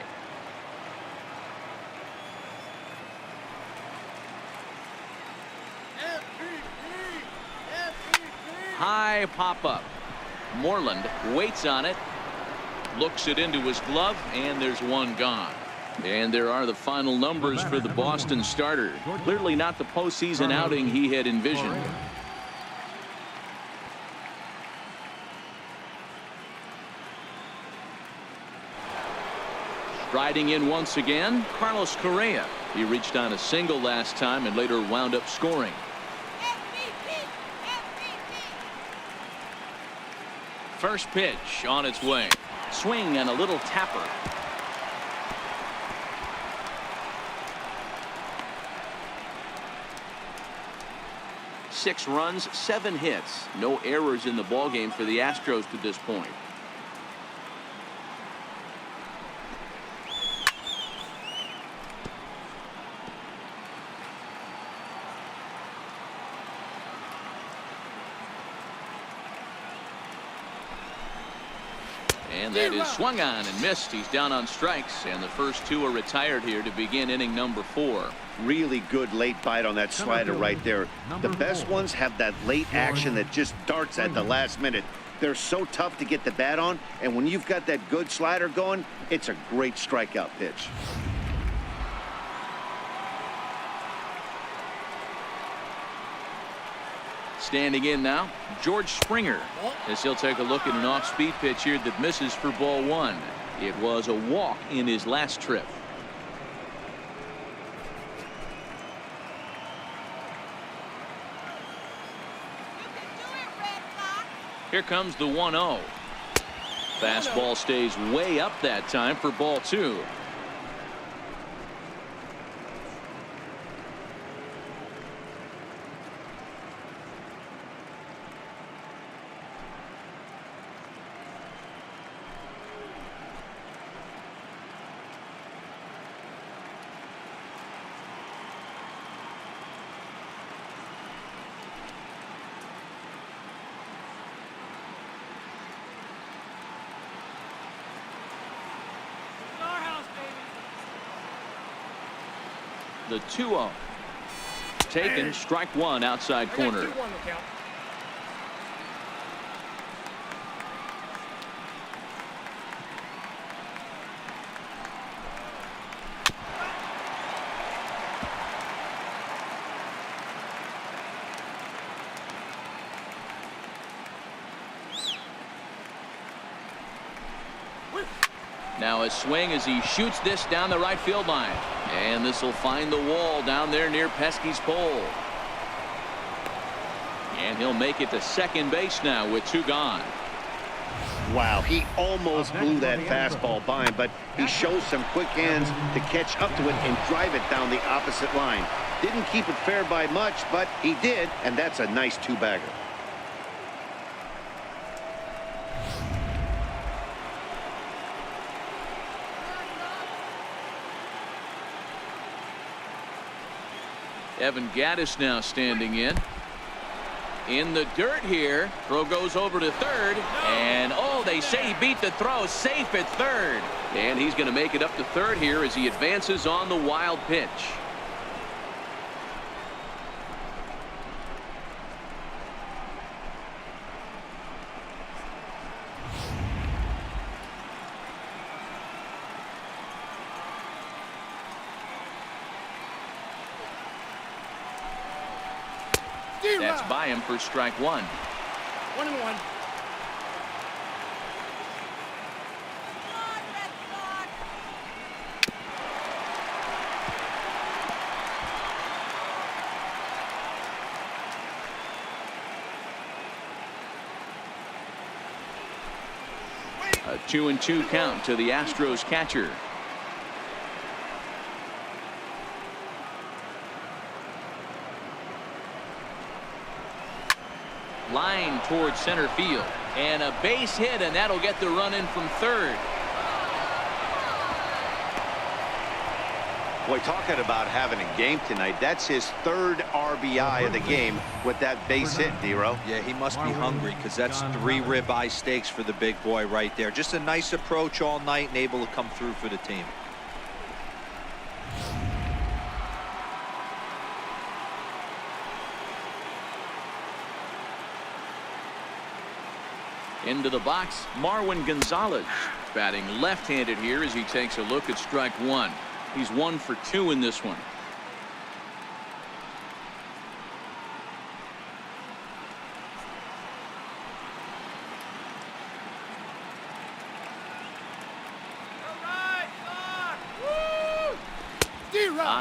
High pop-up. Moreland waits on it. Looks it into his glove, and there's one gone. And there are the final numbers for the Boston starter. Clearly not the postseason outing he had envisioned. Striding in once again, Carlos Correa. He reached on a single last time and later wound up scoring. First pitch on its way. Swing and a little tapper. Six runs, 7 hits. No errors in the ballgame for the Astros to this point. And that is swung on and missed. He's down on strikes, and the first two are retired here to begin inning number 4. Really good late bite on that slider right there. The best ones have that late action that just darts at the last minute. They're so tough to get the bat on, and when you've got that good slider going, it's a great strikeout pitch. Standing in now, George Springer, as he'll take a look at an off-speed pitch here that misses for ball 1. It was a walk in his last trip. Here comes the 1-0. Fastball stays way up that time for ball 2. The 2-0. Taken, strike 1 outside corner. Now a swing as he shoots this down the right field line. And this will find the wall down there near Pesky's pole. And he'll make it to second base now with 2 gone. Wow, he almost blew that fastball by him, but he shows some quick hands to catch up to it and drive it down the opposite line. Didn't keep it fair by much, but he did, and that's a nice 2-bagger. Evan Gaddis now standing in. In the dirt here. Throw goes over to third. And, oh, they say he beat the throw. Safe at third. And he's going to make it up to third here as he advances on the wild pitch. That's by him for strike 1. 1-1. A 2-2 count to the Astros catcher. Line towards center field, and a base hit, and that'll get the run in from third. Boy, talking about having a game tonight, that's his 3rd RBI of the game with that base hit, Dero. Yeah, he must be hungry because that's 3 ribeye steaks for the big boy right there. Just a nice approach all night and able to come through for the team. Into the box, Marwin Gonzalez, batting left-handed here as he takes a look at strike 1. He's 1 for 2 in this one.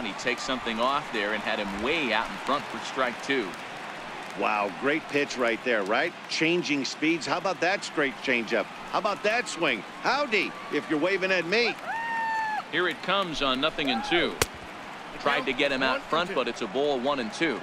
He takes something off there and had him way out in front for strike 2. Wow, great pitch right there, right? Changing speeds. How about that straight changeup? How about that swing? Howdy, if you're waving at me. Here it comes on 0-2. Tried to get him out front, but it's a ball 1-2.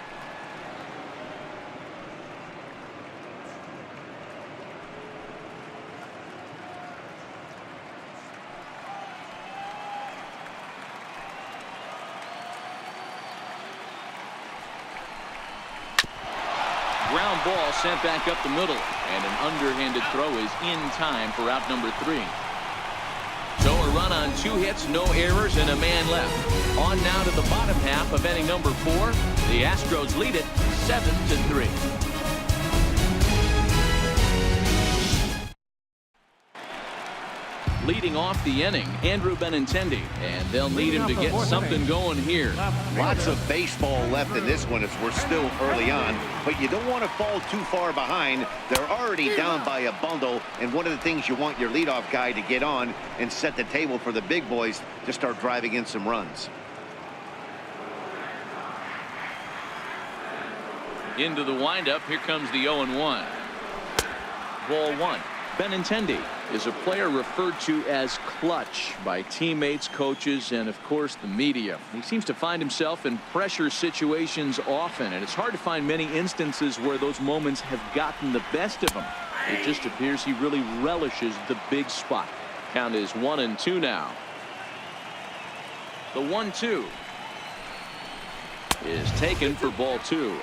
ground ball sent back up the middle, and an underhanded throw is in time for out number 3. So a run on 2 hits, no errors, and a man left. On now to the bottom half of inning number 4. The Astros lead it 7-3. Leading off the inning, Andrew Benintendi, and they'll need him to get something going here. Lots of baseball left in this one as we're still early on, but you don't want to fall too far behind. They're already down by a bundle, and one of the things you want your leadoff guy to get on and set the table for the big boys to start driving in some runs. Into the windup, here comes the 0-1. Ball 1. Benintendi is a player referred to as clutch by teammates, coaches, and of course the media. He seems to find himself in pressure situations often, and it's hard to find many instances where those moments have gotten the best of him. It just appears he really relishes the big spot. Count is 1-2 now. The 1-2 is taken for ball 2.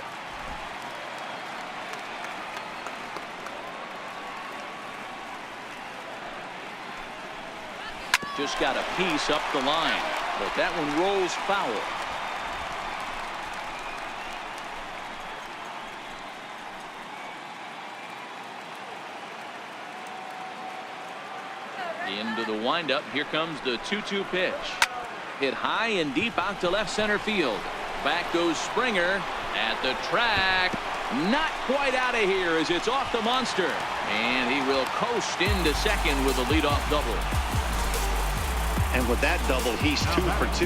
Just got a piece up the line, but that one rolls foul. Into the windup, here comes the 2-2 pitch. Hit high and deep out to left center field. Back goes Springer at the track. Not quite out of here as it's off the monster, and he will coast into second with a leadoff double. And with that double, he's 2 for 2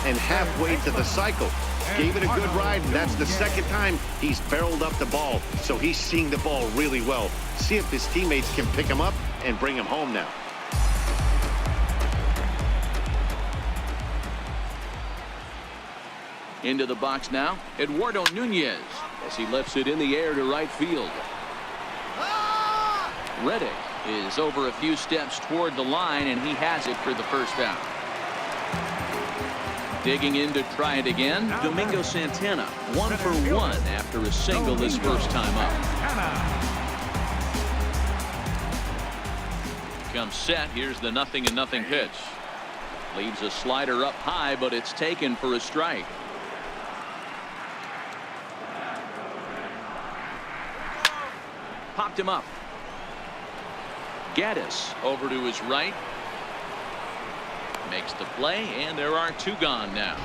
and halfway to the cycle. Gave it a good ride, and that's the second time he's barreled up the ball. So he's seeing the ball really well. See if his teammates can pick him up and bring him home now. Into the box now, Eduardo Nunez as he lifts it in the air to right field. Reddick is over a few steps toward the line, and he has it for the first out. Digging in to try it again, Domingo Santana, 1 for 1 after a single his first time up. Comes set. Here's the 0-0 pitch. Leaves a slider up high, but it's taken for a strike. Popped him up. Gaddis over to his right. Makes the play, and there are 2 gone now.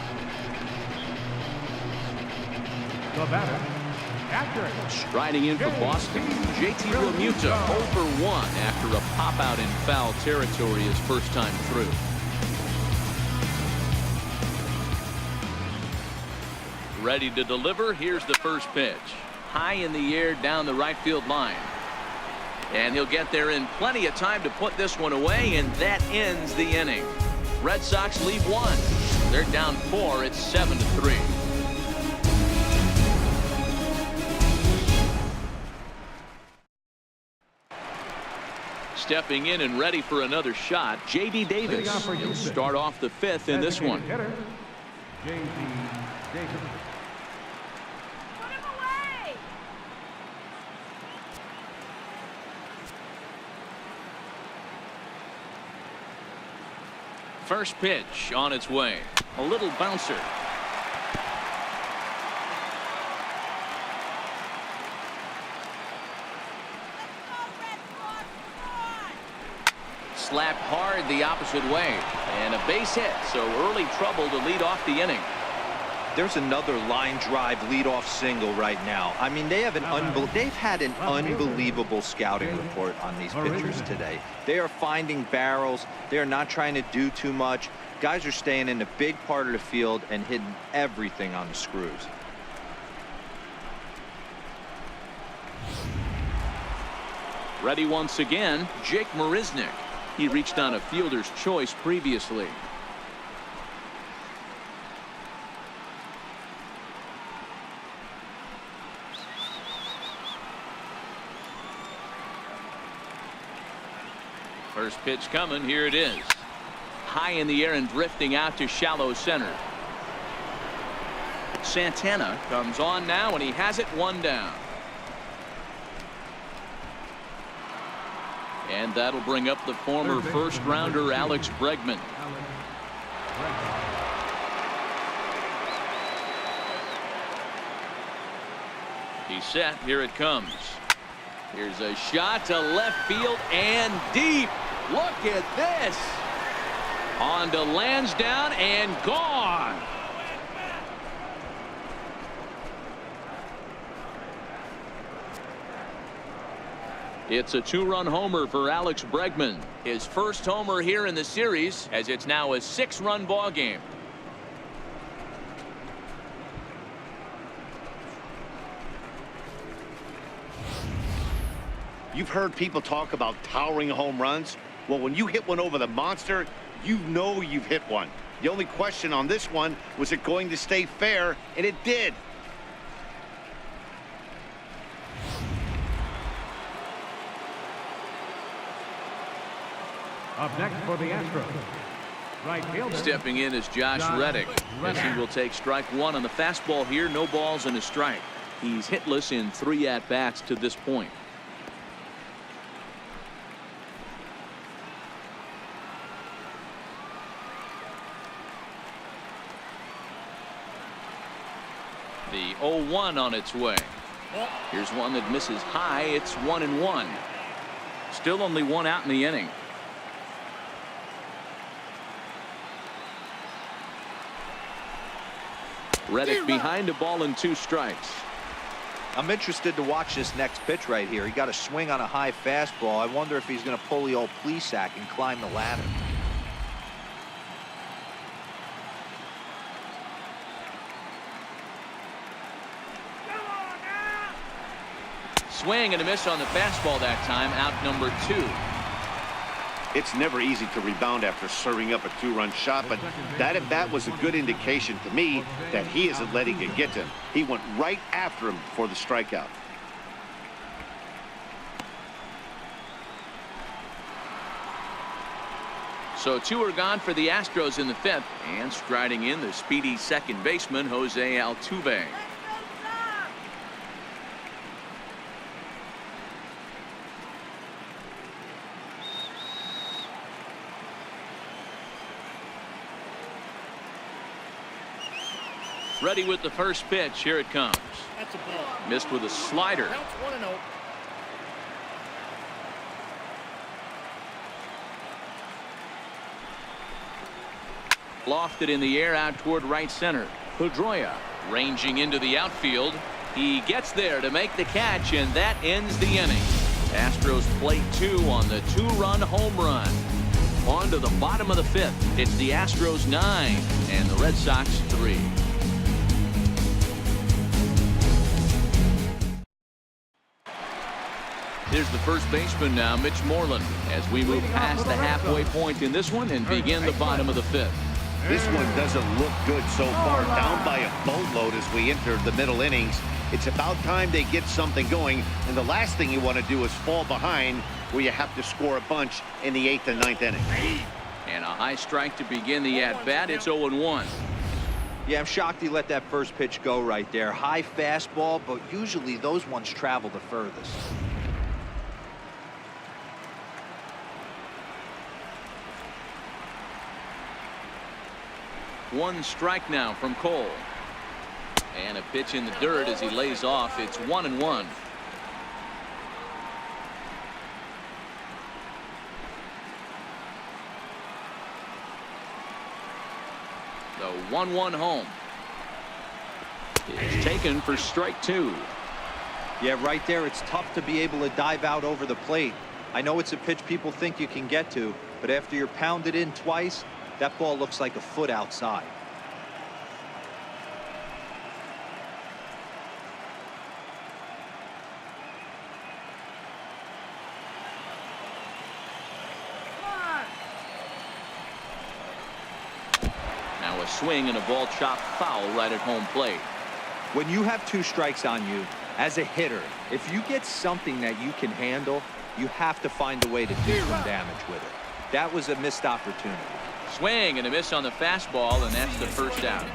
The batter, accurate. Striding in for Boston, JT Realmuto 0 for 1 after a pop out in foul territory his first time through. Ready to deliver. Here's the first pitch. High in the air down the right field line. And he'll get there in plenty of time to put this one away, and that ends the inning. Red Sox lead 1. They're down 4. It's 7-3. Stepping in and ready for another shot, J.D. Davis. He'll start off the 5th in this one. J.D. Davis. Put him away! First pitch on its way. A little bouncer. Slapped hard the opposite way, and a base hit, so early trouble to lead off the inning. There's another line drive leadoff single right now. I mean, they've had an unbelievable scouting report on these pitchers today. They are finding barrels. They are not trying to do too much. Guys are staying in a big part of the field and hitting everything on the screws. Ready once again, Jake Marisnick. He reached on a fielder's choice previously. First pitch coming. Here it is. High in the air and drifting out to shallow center. Santana comes on now, and he has it 1 down. And that'll bring up the former first-rounder Alex Bregman. He's set. Here it comes. Here's a shot to left field and deep. Look at this. On to Lansdowne and gone. It's a two-run homer for Alex Bregman. His first homer here in the series, as it's now a 6-run ball game. You've heard people talk about towering home runs. Well, when you hit one over the monster, you know you've hit one. The only question on this one, was it going to stay fair? And it did. Up next for the Astros, right fielder. Stepping in is Josh Reddick, as he will take strike one on the fastball here. No balls and a strike. He's hitless in 3 at-bats to this point. The 0-1 on its way. Here's one that misses high. It's 1-1. Still only 1 out in the inning. Reddick behind a ball and 2 strikes. I'm interested to watch this next pitch right here. He got a swing on a high fastball. I wonder if he's going to pull the old Plesac and climb the ladder. Swing and a miss on the fastball that time. Out number 2. It's never easy to rebound after serving up a 2-run shot, but that at-bat was a good indication to me that he isn't letting it get to him. He went right after him for the strikeout. So 2 are gone for the Astros in the 5th, and striding in the speedy second baseman Jose Altuve. Ready with the first pitch. Here it comes. That's a ball. Missed with a slider. Counts 1-0. Lofted in the air out toward right center. Pedroia ranging into the outfield. He gets there to make the catch, and that ends the inning. Astros plate 2 on the 2-run home run. On to the bottom of the 5th. It's the Astros 9 and the Red Sox 3. Here's the first baseman now, Mitch Moreland, as we move past the halfway point in this one and begin the bottom of the 5th. This one doesn't look good so far. Down by a boatload as we enter the middle innings. It's about time they get something going, and the last thing you want to do is fall behind where you have to score a bunch in the 8th and 9th inning. And a high strike to begin the at-bat. It's 0-1. Yeah, I'm shocked he let that first pitch go right there. High fastball, but usually those ones travel the furthest. One strike now from Cole. And a pitch in the dirt as he lays off. It's 1-1. The 1-1 home is taken for strike 2. Yeah, right there, it's tough to be able to dive out over the plate. I know it's a pitch people think you can get to, but after you're pounded in twice, that ball looks like a foot outside. Now a swing and a ball chopped foul right at home plate. When you have 2 strikes on you, as a hitter, if you get something that you can handle, you have to find a way to do some damage with it. That was a missed opportunity. Swing and a miss on the fastball, and that's the first out.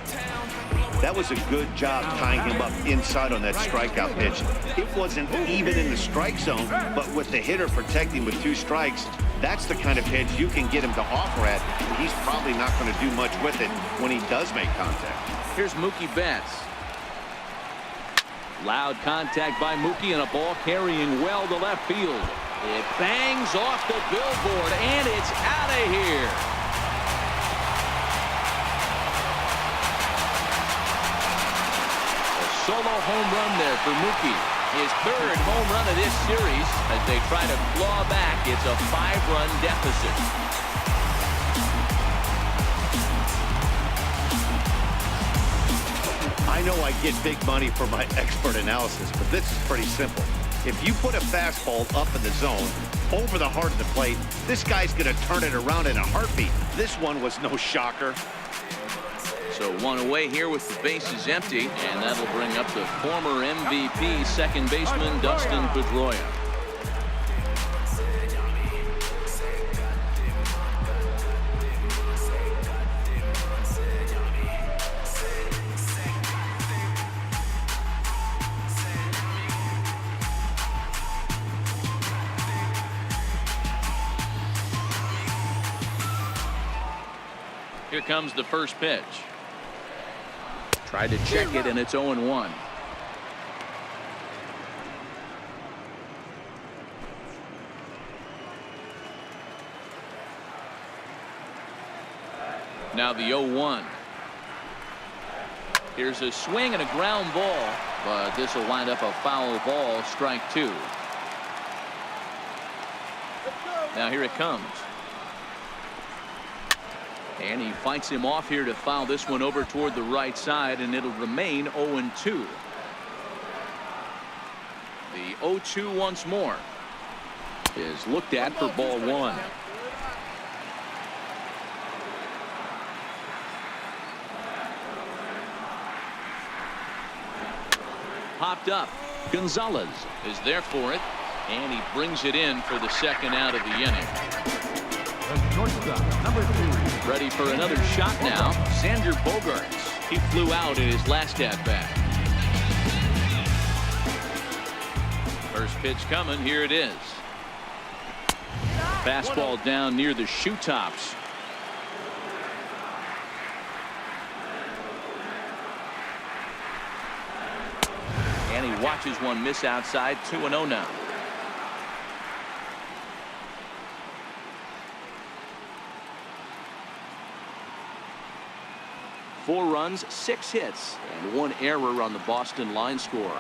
That was a good job tying him up inside on that strikeout pitch. It wasn't even in the strike zone, but with the hitter protecting with 2 strikes, that's the kind of pitch you can get him to offer at. He's probably not going to do much with it when he does make contact. Here's Mookie Betts. Loud contact by Mookie and a ball carrying well to left field. It bangs off the billboard and it's out of here. A solo home run there for Mookie. His 3rd home run of this series as they try to claw back. It's a 5-run deficit. I know I get big money for my expert analysis, but this is pretty simple. If you put a fastball up in the zone, over the heart of the plate, this guy's going to turn it around in a heartbeat. This one was no shocker. So 1 away here with the bases empty, and that'll bring up the former MVP second baseman Dustin Pedroia. Here comes the first pitch. Tried to check it, and it's 0-1. Now the 0-1. Here's a swing and a ground ball, but this will wind up a foul ball, strike 2. Now here it comes. And he fights him off here to foul this one over toward the right side, and it'll remain 0-2. The 0-2 once more is looked at for ball 1. Popped up. Gonzalez is there for it, and he brings it in for the second out of the inning. The shortstop, number 2. Ready for another shot now. Xander Bogaerts. He flew out in his last at-bat. First pitch coming. Here it is. Fastball down near the shoe tops. And he watches one miss outside. 2-0 now. Four runs, 6 hits, and 1 error on the Boston line score.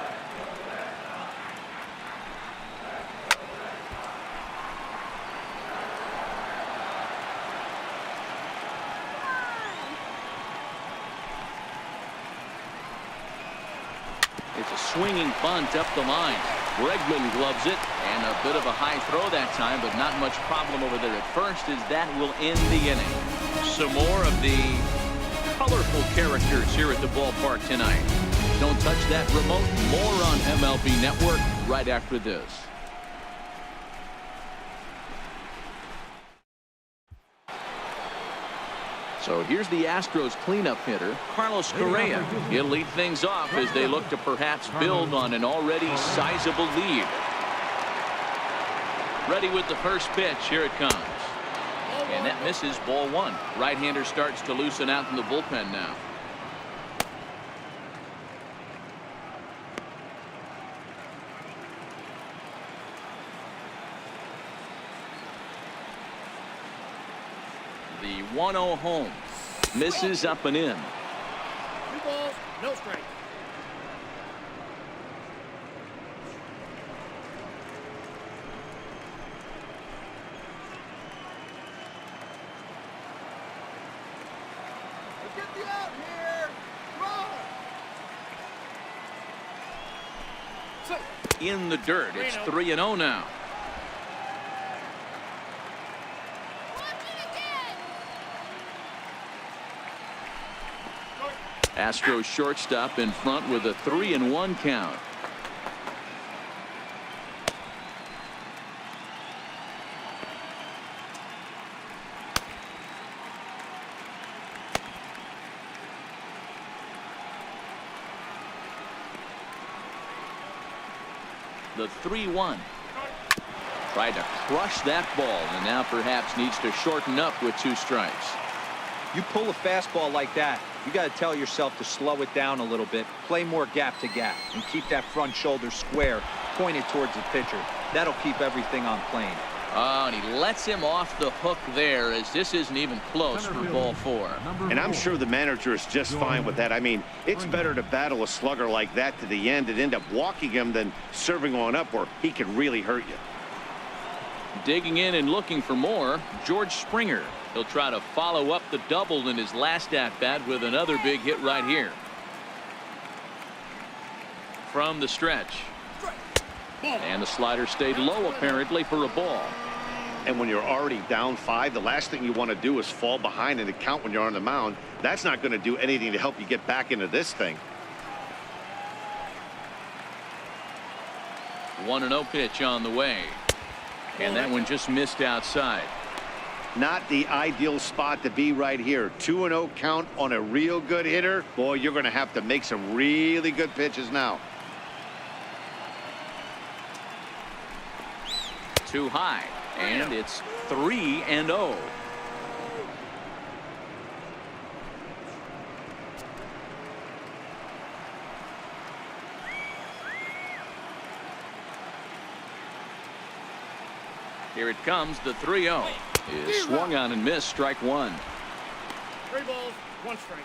It's a swinging bunt up the line. Bregman gloves it, and a bit of a high throw that time, but not much problem over there at first, as that will end the inning. Some more of the colorful characters here at the ballpark tonight. Don't touch that remote. More on MLB Network right after this. So here's the Astros cleanup hitter, Carlos Correa. He'll lead things off as they look to perhaps build on an already sizable lead. Ready with the first pitch. Here it comes. And that misses, ball 1. Right-hander starts to loosen out in the bullpen now. The 1-0 home. Misses up and in. 2 balls, no strike. Get the out here. Run. In the dirt. It's 3-0 now. Astros shortstop in front with a 3-1 count. the 3-1. Tried to crush that ball and now perhaps needs to shorten up with 2 strikes. You pull a fastball like that, you got to tell yourself to slow it down a little bit, play more gap to gap, and keep that front shoulder square, pointed towards the pitcher. That'll keep everything on plane. Oh, and he lets him off the hook there as this isn't even close for ball 4. And I'm sure the manager is just fine with that. I mean, it's better to battle a slugger like that to the end and end up walking him than serving on up where he could really hurt you. Digging in and looking for more, George Springer. He'll try to follow up the double in his last at-bat with another big hit right here. From the stretch. And the slider stayed low apparently for a ball. And when you're already down 5, the last thing you want to do is fall behind in the count when you're on the mound. That's not going to do anything to help you get back into this thing. 1-0 pitch on the way. And that one just missed outside. Not the ideal spot to be right here. 2-0 count on a real good hitter. Boy, you're going to have to make some really good pitches now. Too high. And it's 3-0. Here it comes, the 3-0 is swung on and missed, strike 1. 3 balls, 1 strike.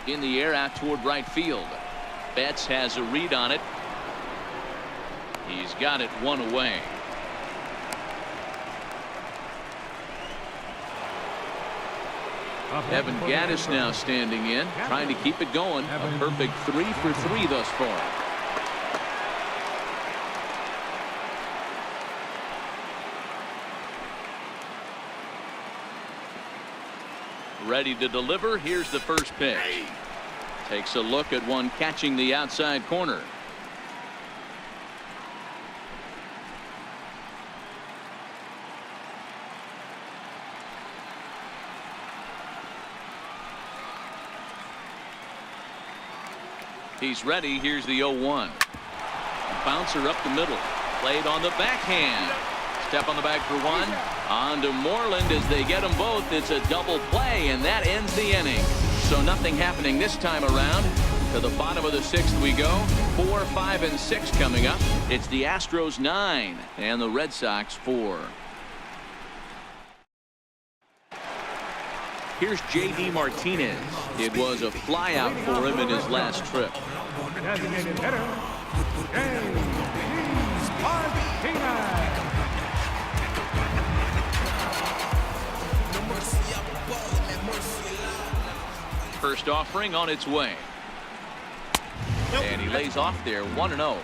In the air out toward right field. Betts has a read on it. He's got it 1 away. Evan Gaddis now standing in, trying to keep it going. A perfect 3 for 3 thus far. Ready to deliver. Here's the first pitch. Takes a look at one catching the outside corner. He's ready. Here's the 0-1. Bouncer up the middle. Played on the backhand. Step on the bag for 1. On to Moreland as they get them both. It's a double play, and that ends the inning. So nothing happening this time around. To the bottom of the 6th we go. 4, 5, and 6 coming up. It's the Astros 9 and the Red Sox 4. Here's J.D. Martinez. It was a flyout for him in his last trip. Designated hitter, J.D. Martinez. First offering on its way. And he lays off there 1-0.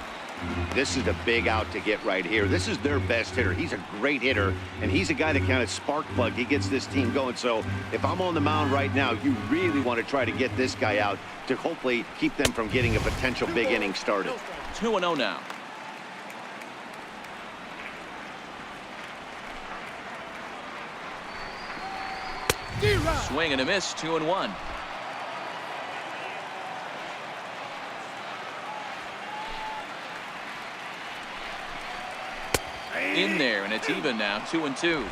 This is a big out to get right here. This is their best hitter. He's a great hitter, and he's a guy that kind of spark plug. He gets this team going. So if I'm on the mound right now, you really want to try to get this guy out to hopefully keep them from getting a potential big inning started. 2-0 now. Swing and a miss. 2-1. In there, and it's even now. 2-2.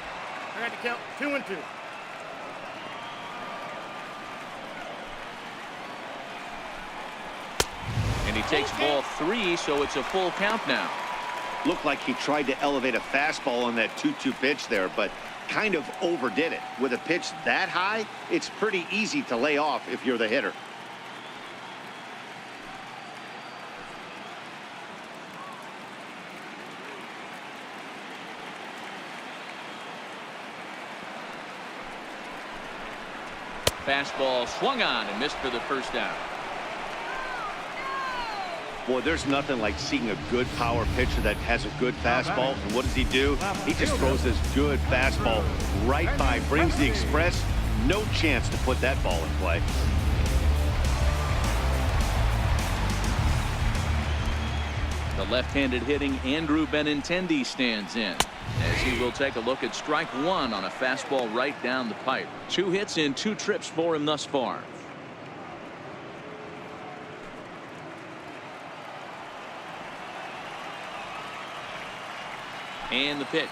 I got to count 2-2. And he takes ball 3, so it's a full count now. Looked like he tried to elevate a fastball on that 2-2 pitch there, but kind of overdid it. With a pitch that high, it's pretty easy to lay off if you're the hitter. Fastball swung on and missed for the first out. Boy, there's nothing like seeing a good power pitcher that has a good fastball. And what does he do? He just throws this good fastball right by, brings the express. No chance to put that ball in play. The left-handed hitting Andrew Benintendi stands in. As he will take a look at strike one on a fastball right down the pipe. 2 hits in 2 trips for him thus far. And the pitch.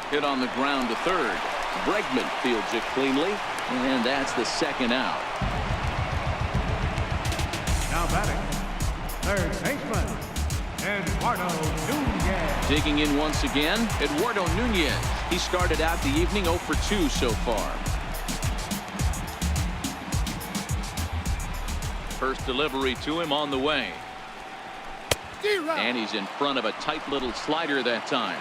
Hit on the ground to third. Bregman fields it cleanly, and that's the second out. Now batting, third baseman, Eduardo Nunez. Digging in once again, Eduardo Nunez. He started out the evening 0 for 2 so far. First delivery to him on the way. And he's in front of a tight little slider that time.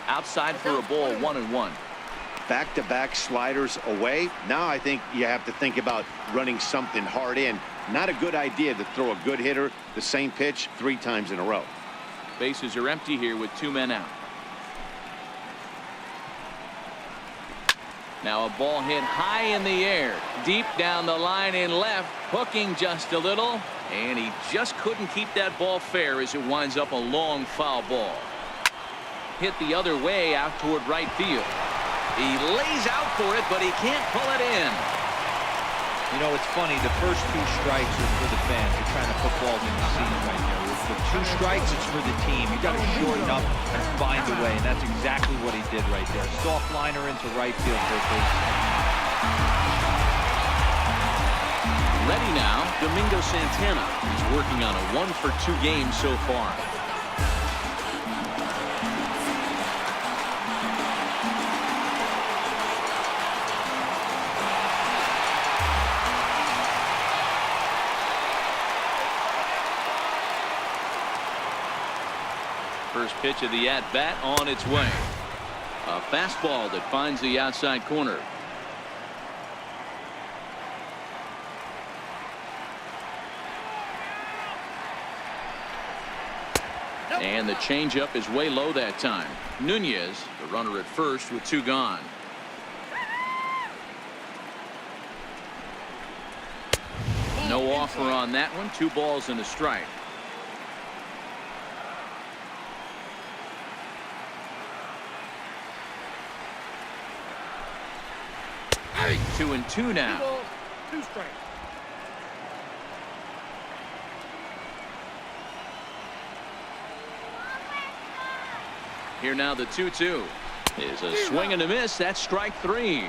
Outside for a ball, 1-1. Back-to-back sliders away. Now I think you have to think about running something hard in. Not a good idea to throw a good hitter the same pitch 3 times in a row. Bases are empty here with 2 men out. Now a ball hit high in the air, deep down the line in left, hooking just a little, and he just couldn't keep that ball fair as it winds up a long foul ball. Hit the other way out toward right field. He lays out for it, but he can't pull it in. You know, it's funny. The first 2 strikes are for the fans. They're trying to put balls in the seam right there. With 2 strikes, it's for the team. You got to shorten up and find a way, and that's exactly what he did right there. Soft liner into right field for a base. Ready now, Domingo Santana. He's working on a 1 for 2 game so far. First pitch of the at-bat on its way. A fastball that finds the outside corner. And the changeup is way low that time. Nunez, the runner at first with 2 gone. No offer on that one. 2 balls and a strike. Hey, 2-2 now. 2 balls, 2 strikes. Here now the 2-2 is a swing and a miss. That's strike 3.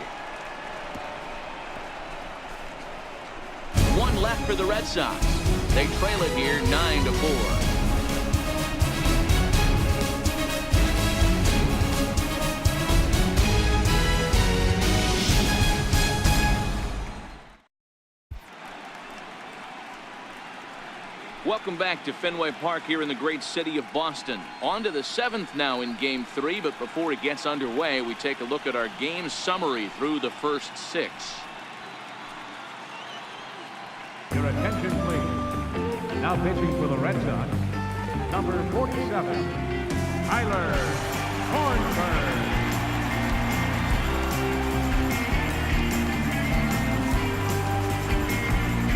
1 left for the Red Sox. They trail it here 9-4. Welcome back to Fenway Park here in the great city of Boston. On to the 7th now in Game 3, but before it gets underway, we take a look at our game summary through the first 6. Your attention, please. Now pitching for the Red Sox, number 47, Tyler Thornburg.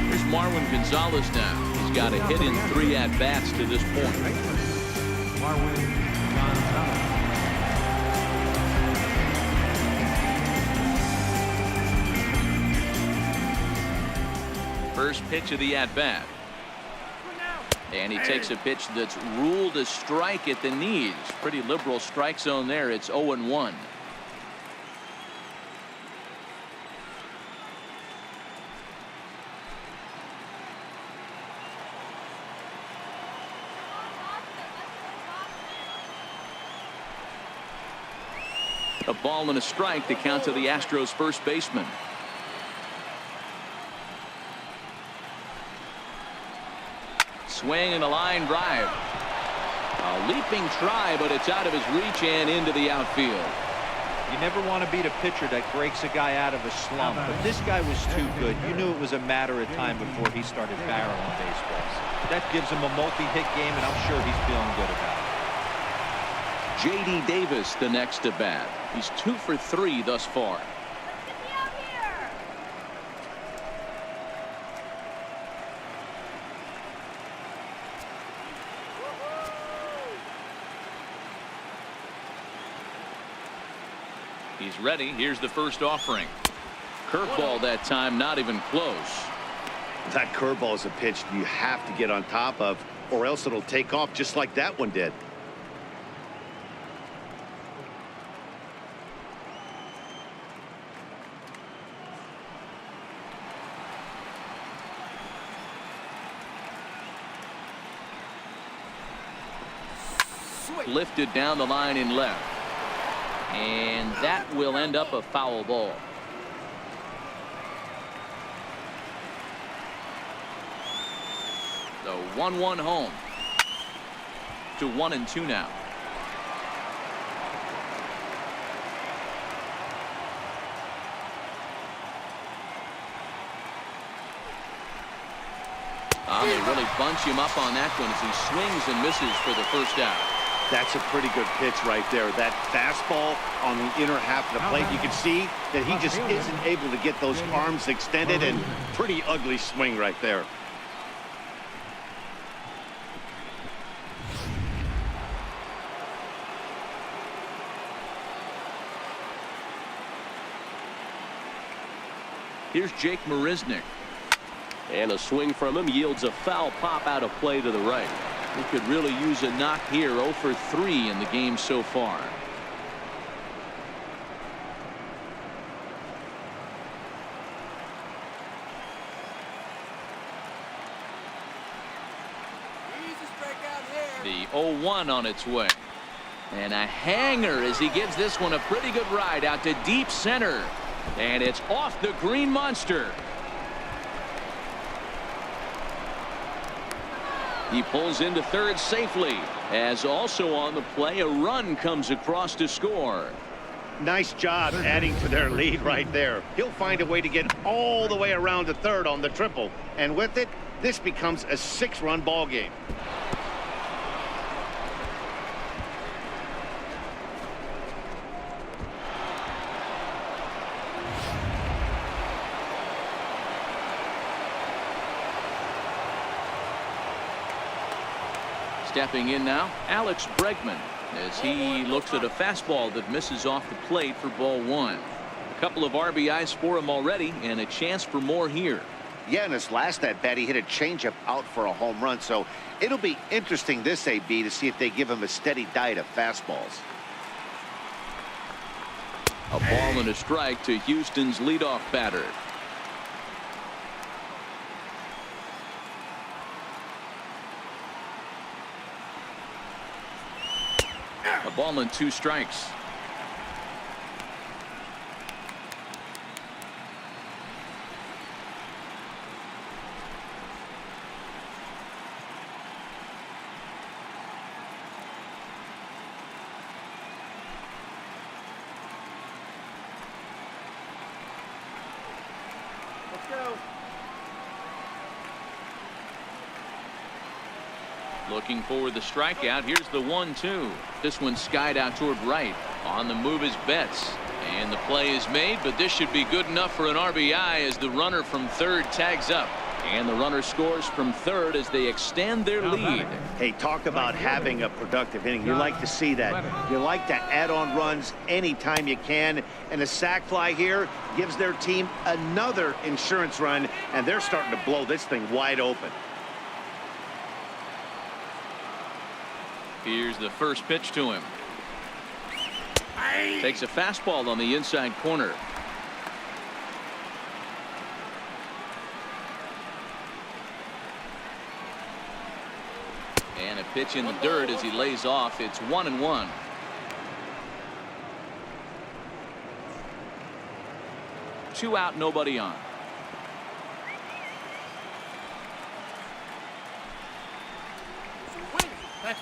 Here's Marwin Gonzalez now. He's got a hit in 3 at-bats to this point. Marwin Gonzalez. First pitch of the at-bat. And he takes a pitch that's ruled a strike at the knees. Pretty liberal strike zone there. It's 0-1. A ball and a strike to count to the Astros first baseman. Swing and a line drive. A leaping try, but it's out of his reach and into the outfield. You never want to beat a pitcher that breaks a guy out of a slump, but this guy was too good. You knew it was a matter of time before he started barreling baseballs. That gives him a multi-hit game, and I'm sure he's feeling good about it. J.D. Davis the next to bat. He's 2 for 3 thus far. He's ready. Here's the first offering. Curveball that time, not even close. That curveball is a pitch you have to get on top of, or else it'll take off just like that one did. Lifted down the line in left. And that will end up a foul ball. The 1-1 home. To 1-2 now. They really bunch him up on that one as he swings and misses for the first out. That's a pretty good pitch right there. That fastball on the inner half of the plate. You can see that he just isn't able to get those arms extended, and pretty ugly swing right there. Here's Jake Marisnick. And a swing from him yields a foul pop out of play to the right. He could really use a knock here. 0 for 3 in the game so far. The 0-1 on its way. And a hanger as he gives this one a pretty good ride out to deep center. And it's off the green monster. He pulls into third safely, as also on the play a run comes across to score. Nice job adding to their lead right there. He'll find a way to get all the way around to third on the triple, and with it, this becomes a 6-run ball game. Stepping in now, Alex Bregman, as he looks at a fastball that misses off the plate for ball 1. A couple of RBIs for him already, and a chance for more here. Yeah, in his last at bat, he hit a changeup out for a home run, so it'll be interesting this AB to see if they give him a steady diet of fastballs. A ball and a strike to Houston's leadoff batter. A ball and 2 strikes. Let's go. Looking for the strikeout. Here's the 1-2. This one skied out toward right. On the move is Betts. And the play is made, but this should be good enough for an RBI as the runner from third tags up. And the runner scores from third as they extend their lead. Hey, talk about having a productive inning. You like to see that. You like to add on runs anytime you can. And a sac fly here gives their team another insurance run, and they're starting to blow this thing wide open. Here's the first pitch to him. Takes a fastball on the inside corner. And a pitch in the dirt as he lays off. It's 1-1. Two out, nobody on.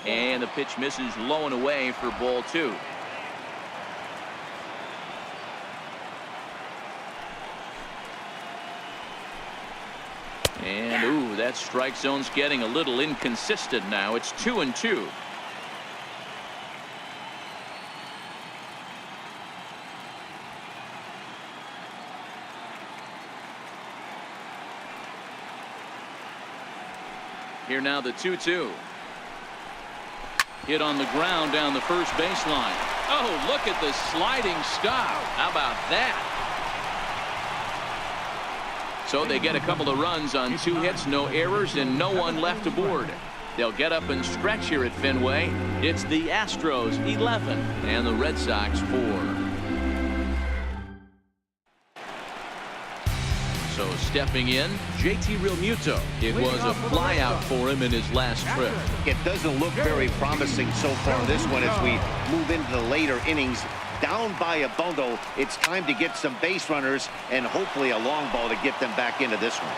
And the pitch misses low and away for ball 2. And ooh, that strike zone's getting a little inconsistent now. It's 2-2. Here now the 2-2. Hit on the ground down the first baseline. Oh, look at the sliding stop. How about that? So they get a couple of runs on 2 hits, no errors, and no one left aboard. They'll get up and stretch here at Fenway. It's the Astros 11 and the Red Sox 4. So stepping in, JT Realmuto. It was a flyout for him in his last trip. It doesn't look very promising so far in this one as we move into the later innings. Down by a bundle, it's time to get some base runners and hopefully a long ball to get them back into this one.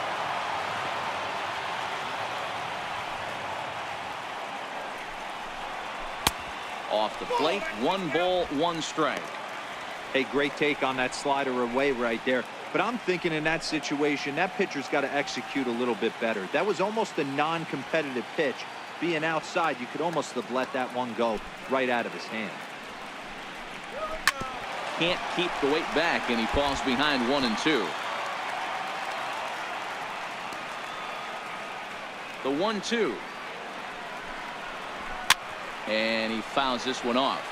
Off the plate, 1 ball, 1 strike. Hey, great take on that slider away right there. But I'm thinking in that situation, that pitcher's got to execute a little bit better. That was almost a non-competitive pitch. Being outside, you could almost have let that one go right out of his hand. Can't keep the weight back, and he falls behind 1 and 2. The 1-2. And he fouls this one off.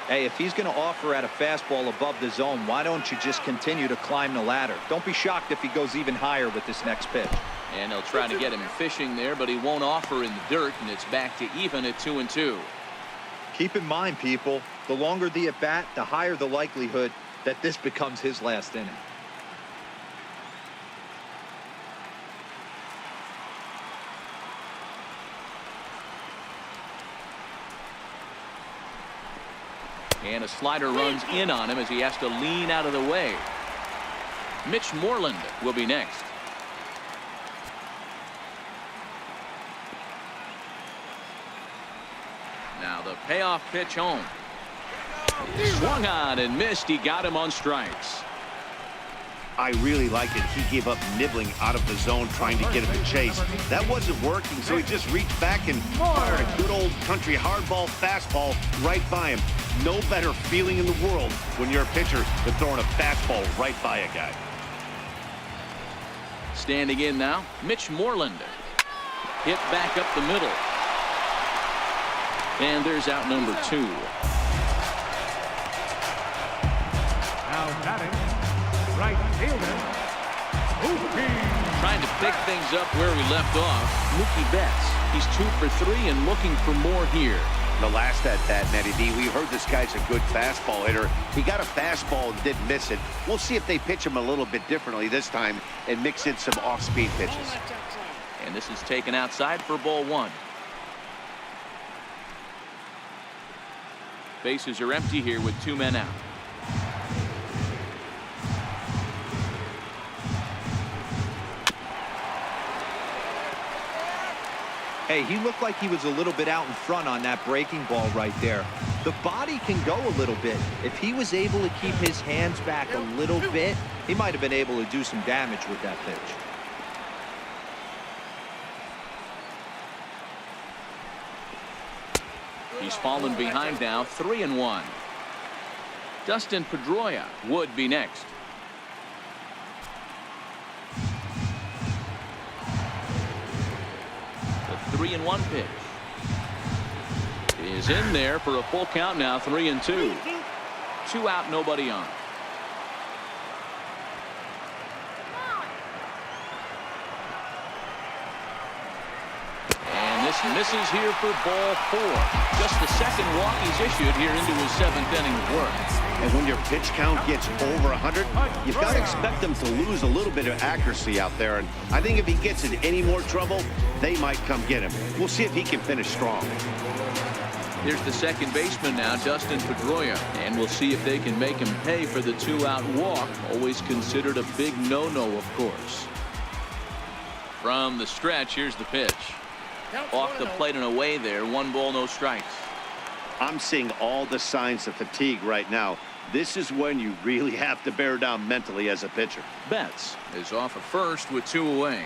Hey, if he's going to offer at a fastball above the zone, why don't you just continue to climb the ladder? Don't be shocked if he goes even higher with this next pitch. And they'll try to get him fishing there, but he won't offer in the dirt, and it's back to even at 2 and 2. Keep in mind, people, the longer the at-bat, the higher the likelihood that this becomes his last inning. And a slider runs in on him as he has to lean out of the way. Mitch Moreland will be next. Now the payoff pitch home. Swung on and missed. He got him on strikes. I really liked it. He gave up nibbling out of the zone trying to get him to chase. That wasn't working, so he just reached back and fired a good old country hardball fastball right by him. No better feeling in the world when you're a pitcher than throwing a fastball right by a guy. Standing in now, Mitch Moreland. Hit back up the middle. And there's out number 2. Now batting, right fielder, Mookie. Trying to pick things up where we left off, Mookie Betts. He's 2 for 3 and looking for more here. The last at that, Matty D, we heard this guy's a good fastball hitter. He got a fastball and didn't miss it. We'll see if they pitch him a little bit differently this time and mix in some off-speed pitches. And this is taken outside for ball 1. Bases are empty here with 2 men out. Hey, he looked like he was a little bit out in front on that breaking ball right there. The body can go a little bit. If he was able to keep his hands back a little bit, he might have been able to do some damage with that pitch. He's fallen behind now, 3 and 1. Dustin Pedroia would be next. The 3-1 pitch is in there for a full count now, 3 and 2. 2 out, nobody on. And this misses here for ball 4. Just the second walk he's issued here into his 7th inning of work. And when your pitch count gets over 100, you've got to expect them to lose a little bit of accuracy out there. And I think if he gets in any more trouble, they might come get him. We'll see if he can finish strong. Here's the second baseman now, Dustin Pedroia. And we'll see if they can make him pay for the 2-out walk. Always considered a big no-no, of course. From the stretch, here's the pitch. Off the plate and away there. 1 ball, no strikes. I'm seeing all the signs of fatigue right now. This is when you really have to bear down mentally as a pitcher. Betts is off at first with 2 away.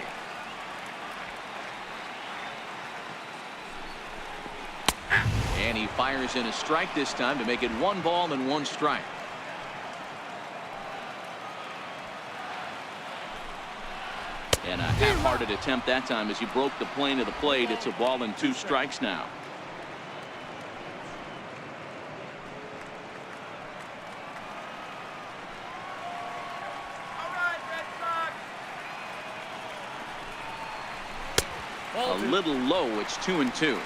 And he fires in a strike this time to make it 1 ball and 1 strike. And a half-hearted attempt that time as he broke the plane of the plate. It's a ball and 2 strikes now. A little low. It's 2-2.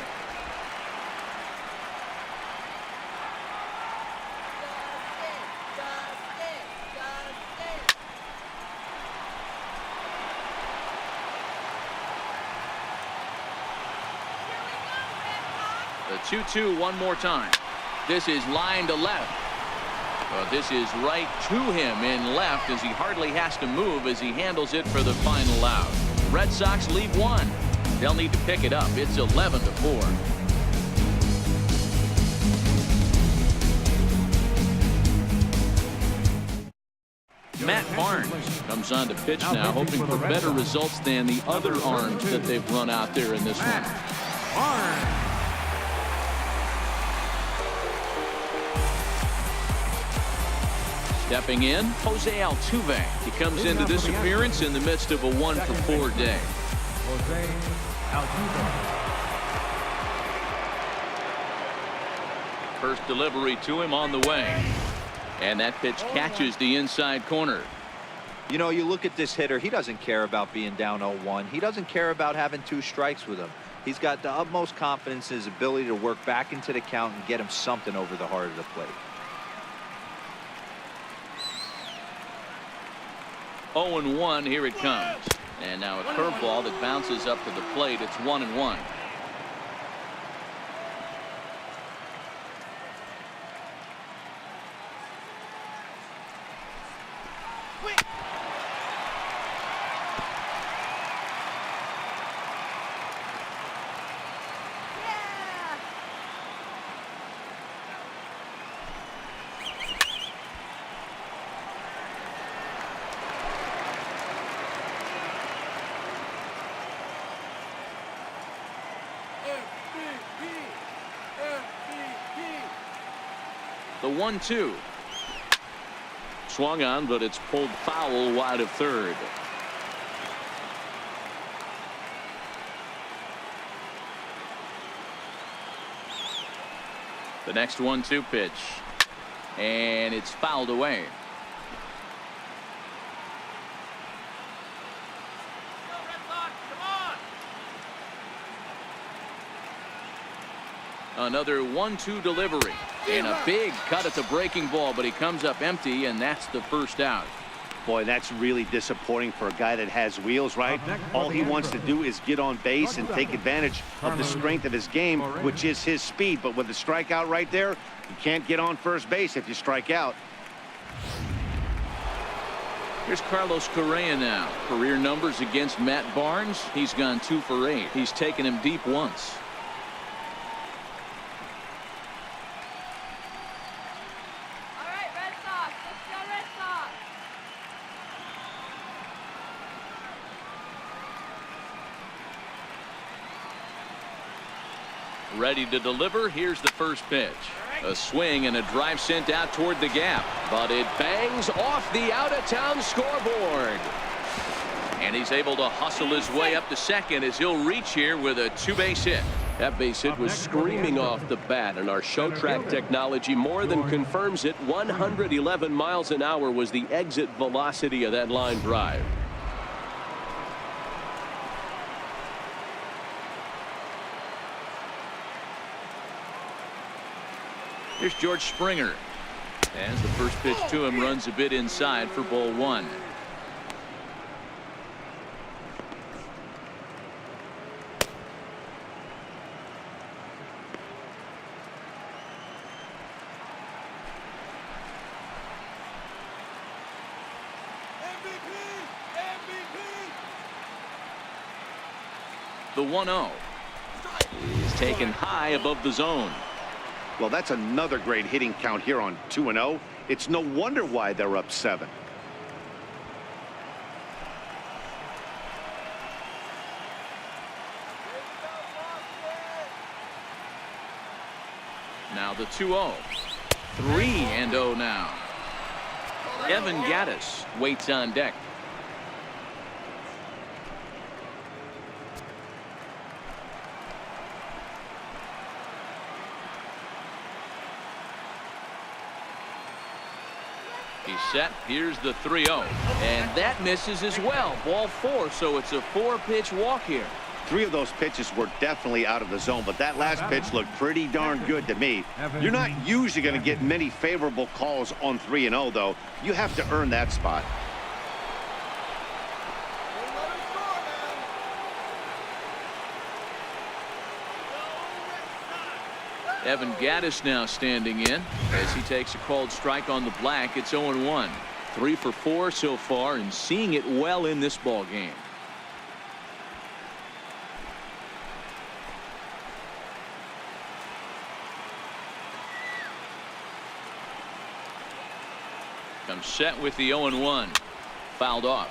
The 2-2 one more time. This is line to left. Well, this is right to him in left as he hardly has to move as he handles it for the final out. Red Sox lead one. They'll need to pick it up. It's 11-4. Matt Barnes comes on to pitch now, hoping for better results than the other arms that they've run out there in this one. Stepping in, Jose Altuve. He comes into this appearance in the midst of a 1-for-4 day. Jose Altuve. First delivery to him on the way. And that pitch catches the inside corner. You know, you look at this hitter, he doesn't care about being down 0-1. He doesn't care about having 2 strikes with him. He's got the utmost confidence in his ability to work back into the count and get him something over the heart of the plate. 0-1, here it comes. And now a curveball that bounces up to the plate. It's 1-1. The 1-2. Swung on, but it's pulled foul wide of third. The next 1-2 pitch. And it's fouled away. Another 1-2 delivery. And a big cut at the breaking ball, but he comes up empty, and that's the first out. Boy, that's really disappointing for a guy that has wheels, right? All he wants to do is get on base and take advantage of the strength of his game, which is his speed. But with the strikeout right there, you can't get on first base if you strike out. Here's Carlos Correa now. Career numbers against Matt Barnes. He's gone 2 for 8. He's taken him deep once. Ready to deliver. Here's the first pitch. A swing and a drive sent out toward the gap, but it bangs off the out-of-town scoreboard. And he's able to hustle his way up to second as he'll reach here with a 2-base hit. That base hit was screaming off the bat, and our show track technology more than confirms it. 111 miles an hour was the exit velocity of that line drive. Here's George Springer. As the first pitch to him runs a bit inside for ball 1. The 1-0 is taken high above the zone. Well, that's another great hitting count here on 2-0. It's no wonder why they're up 7. Now the 2-0. 3-0 now. Evan Gattis waits on deck. He's set. Here's the 3-0. And that misses as well. Ball 4, so it's a 4-pitch walk here. 3 of those pitches were definitely out of the zone, but that last pitch looked pretty darn good to me. You're not usually going to get many favorable calls on 3-0, though. You have to earn that spot. Evan Gaddis now standing in as he takes a called strike on the black. It's 0-1. 3 for 4 so far and seeing it well in this ball game. Comes set with the 0-1. Fouled off.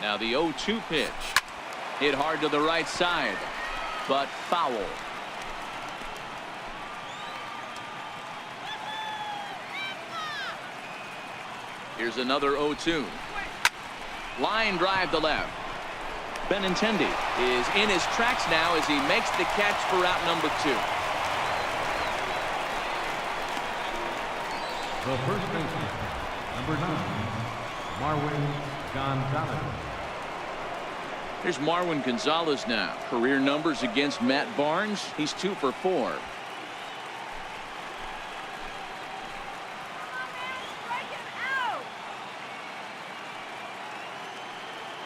Now the 0-2 pitch. Hit hard to the right side, but foul. Here's another 0-2. Line drive to left. Benintendi is in his tracks now as he makes the catch for out number 2. The first baseman, number 9, Marwin Gonzalez. Here's Marwin Gonzalez now. Career numbers against Matt Barnes. He's 2 for 4.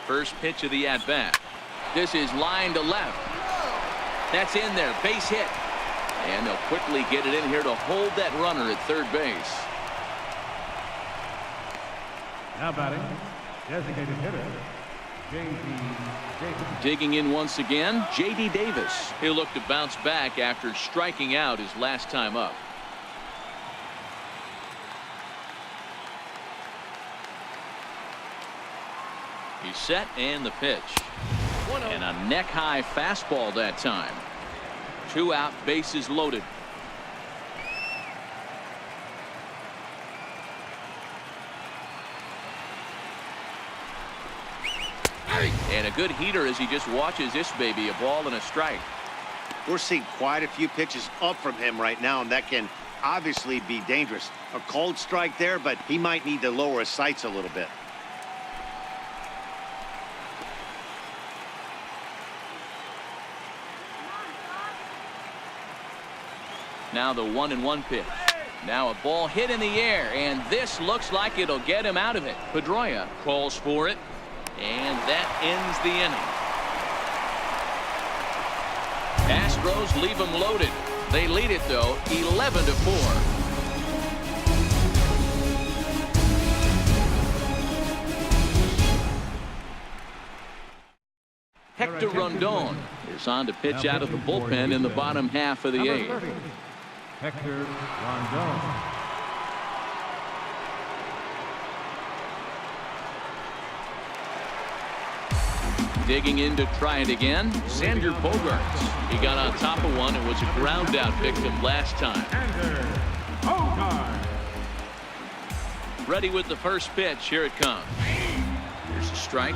First pitch of the at-bat. This is line to left. That's in there. Base hit. And they'll quickly get it in here to hold that runner at third base. Now batting, designated hitter, J.D. Davis. Digging in once again, J.D. Davis. He'll look to bounce back after striking out his last time up. He's set and the pitch. And a neck-high fastball that time. 2 out, bases loaded. And a good heater as he just watches this baby, a ball and a strike. We're seeing quite a few pitches up from him right now, and that can obviously be dangerous. A cold strike there, but he might need to lower his sights a little bit. Now the 1-1 pitch. Now a ball hit in the air, and this looks like it'll get him out of it. Pedroia calls for it, and that ends the inning. Astros leave them loaded. They lead it, though, 11-4. Hector Rondon is on to pitch out of the bullpen in the bottom half of the 8th. Hector Rondon. Digging in to try it again, Xander Bogaerts. He got on top of one and was a ground out victim last time. Ready with the first pitch. Here it comes. Here's a strike.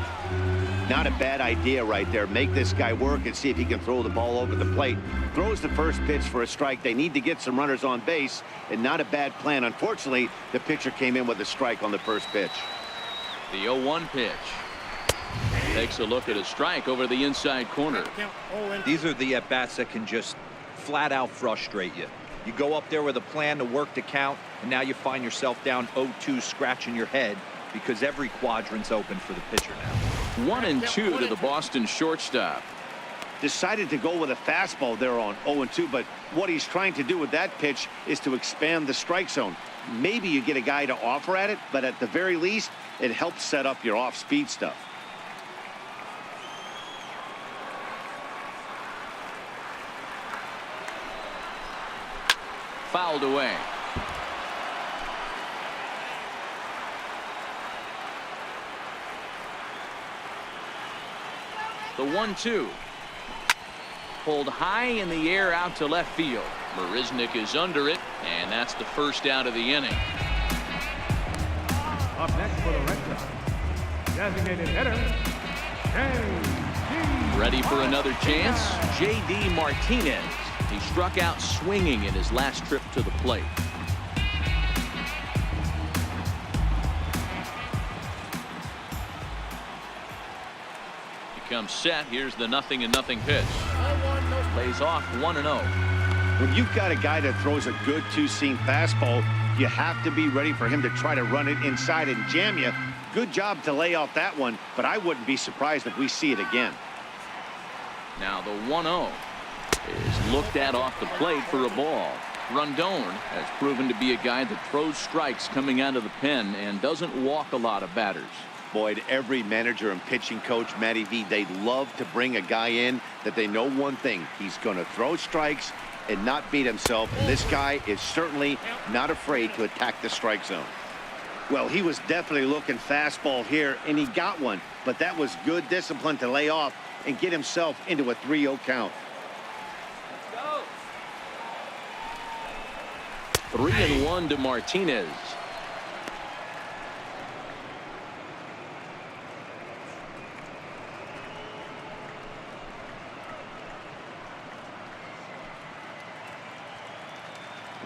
Not a bad idea right there. Make this guy work and see if he can throw the ball over the plate. Throws the first pitch for a strike. They need to get some runners on base, and not a bad plan. Unfortunately, the pitcher came in with a strike on the first pitch. The 0-1 pitch. Takes a look at a strike over the inside corner. These are the at-bats that can just flat out frustrate you. You go up there with a plan to work the count, and now you find yourself down 0-2 scratching your head because every quadrant's open for the pitcher now. 1-2 to the Boston shortstop. Decided to go with a fastball there on 0-2, but what he's trying to do with that pitch is to expand the strike zone. Maybe you get a guy to offer at it, but at the very least, it helps set up your off-speed stuff. Fouled away. The 1-2. Pulled high in the air out to left field. Marisnick is under it, and that's the first out of the inning. Up next for the Red Sox, designated hitter, J.D. Ready for another chance? J.D. Martinez. He struck out swinging in his last trip to the plate. He comes set. Here's the 0-0 pitch. Lays off 1-0. When you've got a guy that throws a good two-seam fastball, you have to be ready for him to try to run it inside and jam you. Good job to lay off that one, but I wouldn't be surprised if we see it again. Now the 1-0 is looked at off the plate for a ball. Rondon has proven to be a guy that throws strikes coming out of the pen and doesn't walk a lot of batters. Boyd, every manager and pitching coach, Matty V, they love to bring a guy in that they know one thing. He's going to throw strikes and not beat himself. And this guy is certainly not afraid to attack the strike zone. Well, he was definitely looking fastball here, and he got one. But that was good discipline to lay off and get himself into a 3-0 count. 3-1 to Martinez.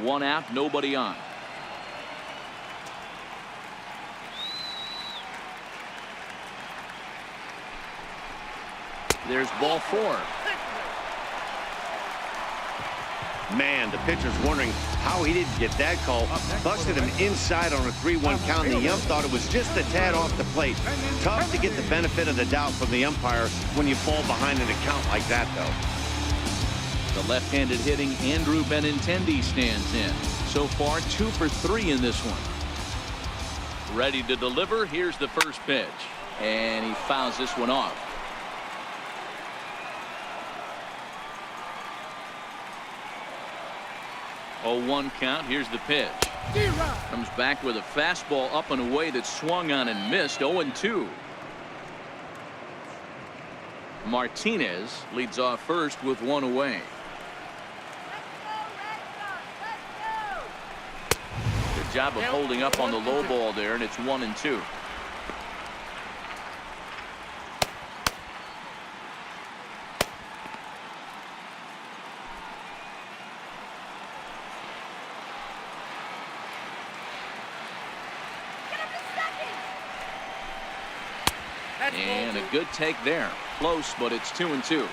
One out, nobody on. There's ball 4. Man, the pitcher's wondering how he didn't get that call. Busted him inside on a 3-1 count, and the ump thought it was just a tad off the plate. Tough to get the benefit of the doubt from the umpire when you fall behind in a count like that, though. The left-handed hitting Andrew Benintendi stands in. So far, 2 for 3 in this one. Ready to deliver. Here's the first pitch. And he fouls this one off. 0-1 count. Here's the pitch. Comes back with a fastball up and away that swung on and missed. 0-2. Martinez leads off first with 1 away. Good job of holding up on the low ball there, and it's 1-2. And a good take there. Close, but it's 2-2.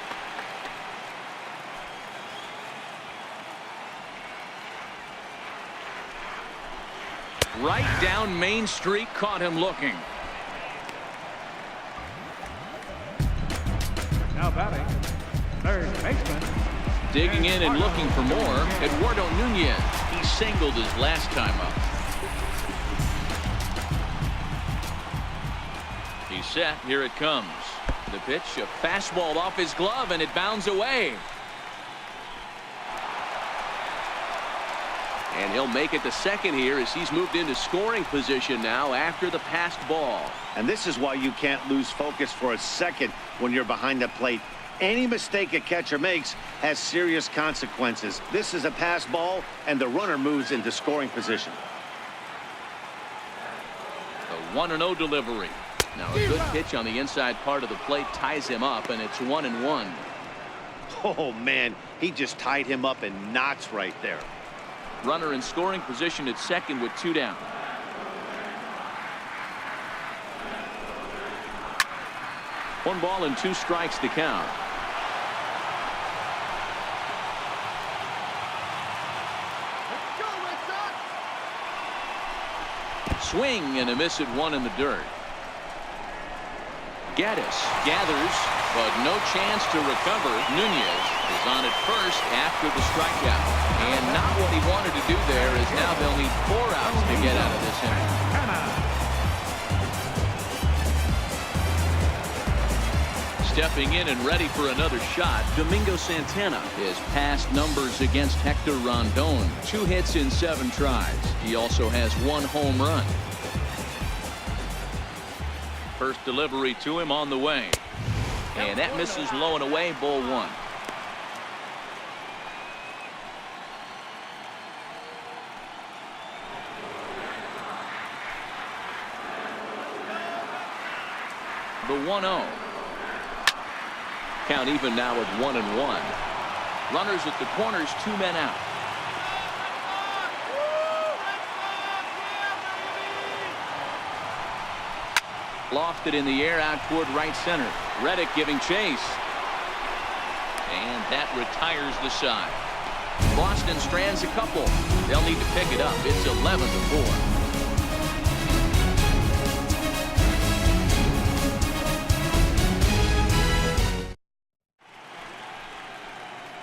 Right down Main Street, caught him looking. Now batting, third baseman. Digging in and looking for more, Eduardo Nunez. He singled his last time up. He's set. Here it comes. The pitch, a fastball off his glove, and it bounds away. And he'll make it to second here as he's moved into scoring position now after the passed ball. And this is why you can't lose focus for a second when you're behind the plate. Any mistake a catcher makes has serious consequences. This is a pass ball, and the runner moves into scoring position. The 1-0 delivery. Now a good pitch on the inside part of the plate ties him up, and it's 1-1. Oh, man, he just tied him up in knots right there. Runner in scoring position at second with 2 down. One ball and 2 strikes to count. Swing and a miss at 1 in the dirt. Gaddis gathers, but no chance to recover. Nunez is on at first after the strikeout. And not what he wanted to do there, as now they'll need 4 outs to get out of this inning. Stepping in and ready for another shot, Domingo Santana. His past numbers against Hector Rondon. 2 hits in 7 tries. He also has 1 home run. First delivery to him on the way. And that misses low and away, ball 1. The 1-0. Count even now at 1-1. Runners at the corners, 2 men out. Lofted in the air out toward right center. Reddick giving chase. And that retires the side. Boston strands a couple. They'll need to pick it up. It's 11-4.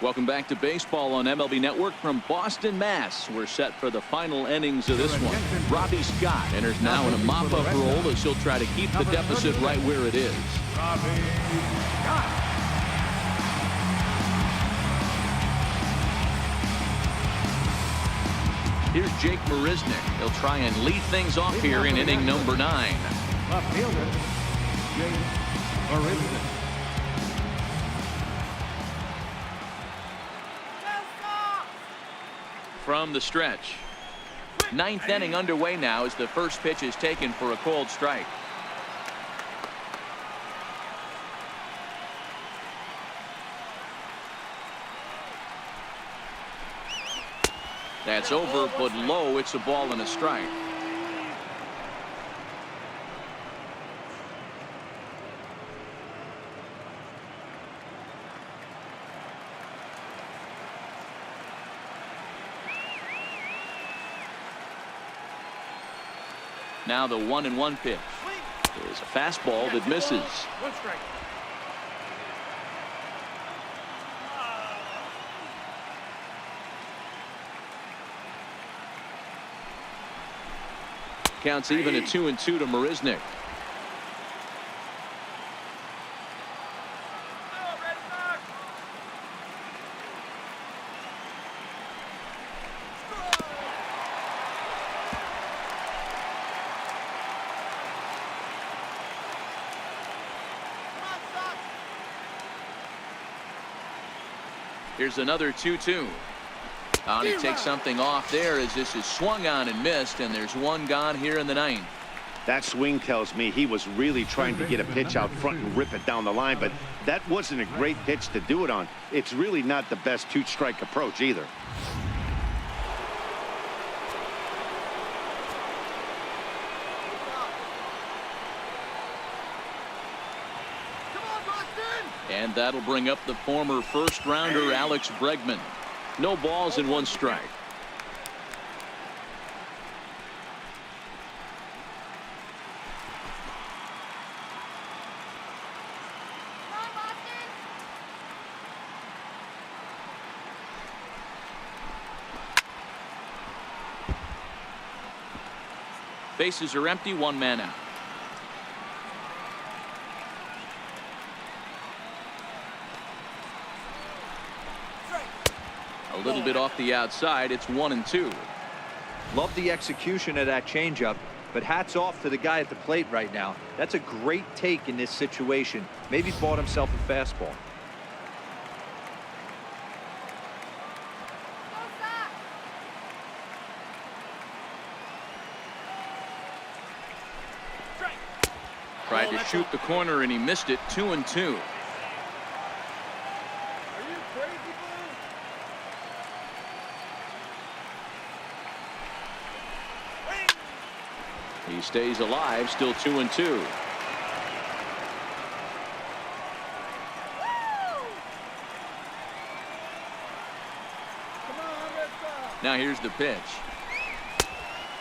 Welcome back to baseball on MLB Network from Boston, Mass. We're set for the final innings of this one. Robbie Scott enters now in a mop-up role as he'll try to keep the deficit right where it is. Robbie Scott. Here's Jake Marisnick. He'll try and lead things off here in inning number 9. Left fielder, Jake Marisnick. From the stretch. 9th inning underway now as the first pitch is taken for a cold strike. That's over, but low. It's a ball and a strike. Now the 1-1 pitch is a fastball that misses. 1 strike. Counts even at 2-2 to Marisnick. Here's another 2-2. And he takes something off there as this is swung on and missed, and there's one gone here in the 9th. That swing tells me he was really trying to get a pitch out front and rip it down the line, but that wasn't a great pitch to do it on. It's really not the best 2-strike approach either. And that'll bring up the former first-rounder Alex Bregman. No balls and 1 strike. Bases are empty, 1 man out. A little bit off the outside. It's 1-2. Love the execution of that changeup, but hats off to the guy at the plate right now. That's a great take in this situation. Maybe bought himself a fastball. Tried to shoot the corner and he missed it. 2-2. He stays alive, still 2-2. Now here's the pitch.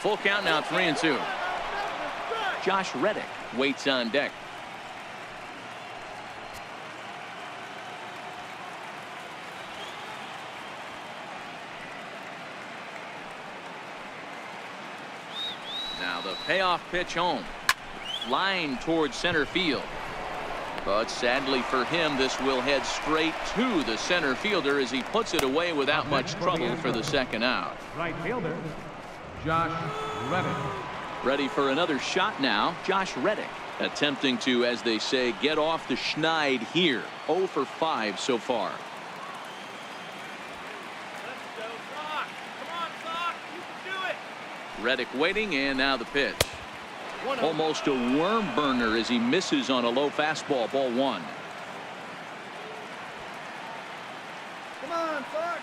Full count now, 3-2. Josh Reddick waits on deck. Now the payoff pitch home. Line towards center field. But sadly for him, this will head straight to the center fielder as he puts it away without much trouble for the second out. Right fielder, Josh Reddick. Ready for another shot now. Josh Reddick attempting to, as they say, get off the schneid here. 0 for 5 so far. Reddick waiting, and now the pitch. Almost a worm burner as he misses on a low fastball. Ball 1. Come on, Fox.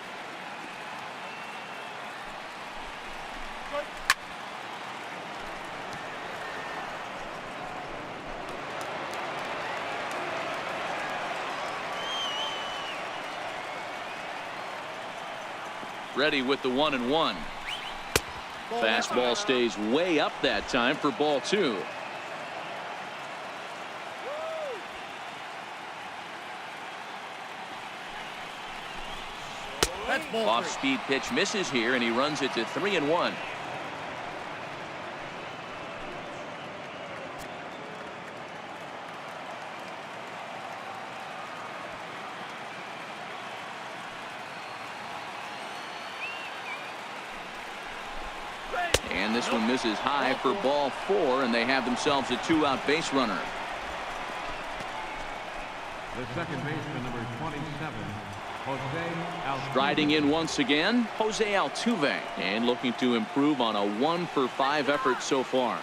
Ready with the 1-1. Fastball stays way up that time for ball 2. That's ball 3. Off-speed pitch misses here, and he runs it to 3-1. And this one misses high for ball 4, and they have themselves a 2-out base runner. The second baseman, number 27, Jose Altuve. Striding in once again, Jose Altuve, and looking to improve on a 1-for-5 effort so far.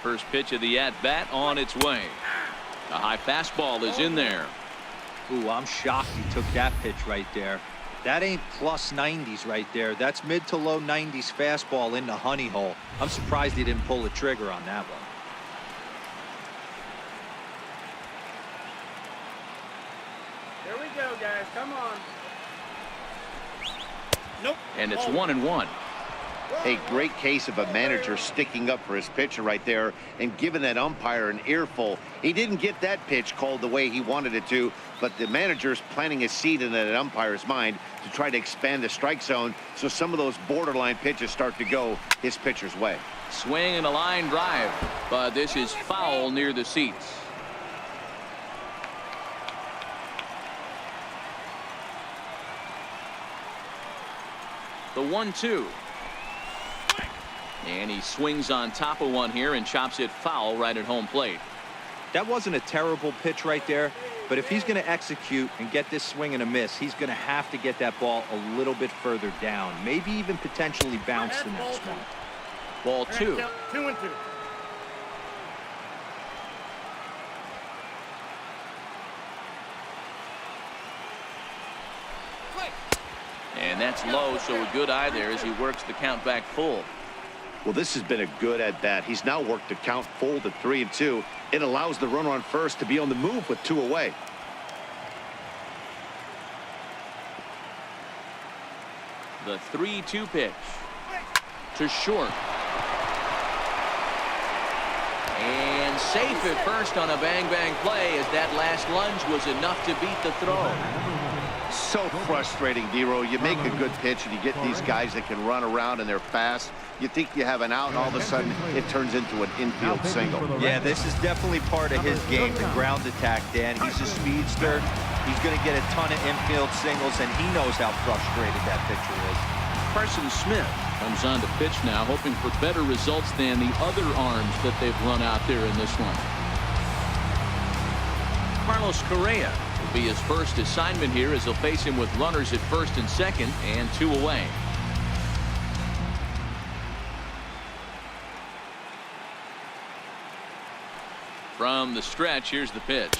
First pitch of the at-bat on its way. A high fastball is in there. Ooh, I'm shocked he took that pitch right there. That ain't plus 90s right there. That's mid to low 90s fastball in the honey hole. I'm surprised he didn't pull the trigger on that one. Here we go, guys. Come on. Nope. And it's 1-1. A great case of a manager sticking up for his pitcher right there and giving that umpire an earful. He didn't get that pitch called the way he wanted it to, but the manager's planting a seed in that umpire's mind to try to expand the strike zone so some of those borderline pitches start to go his pitcher's way. Swing and a line drive, but this is foul near the seats. The 1-2. And he swings on top of one here and chops it foul right at home plate. That wasn't a terrible pitch right there, but if he's going to execute and get this swing and a miss, he's going to have to get that ball a little bit further down, maybe even potentially bounce the next one. Ball 2. 2-2. And that's low, so a good eye there as he works the count back full. Well, this has been a good at-bat. He's now worked the count full to 3-2. It allows the runner on first to be on the move with 2 away. The 3-2 pitch to short. And safe at first on a bang-bang play as that last lunge was enough to beat the throw. So frustrating, Dero. You make a good pitch and you get these guys that can run around and they're fast. You think you have an out and all of a sudden it turns into an infield single. Yeah, this is definitely part of his game, the ground attack, Dan. He's a speedster. He's going to get a ton of infield singles, and he knows how frustrated that pitcher is. Carson Smith comes on to pitch now, hoping for better results than the other arms that they've run out there in this one. Carlos Correa will be his first assignment here as he'll face him with runners at first and second and 2 away. From the stretch, here's the pitch.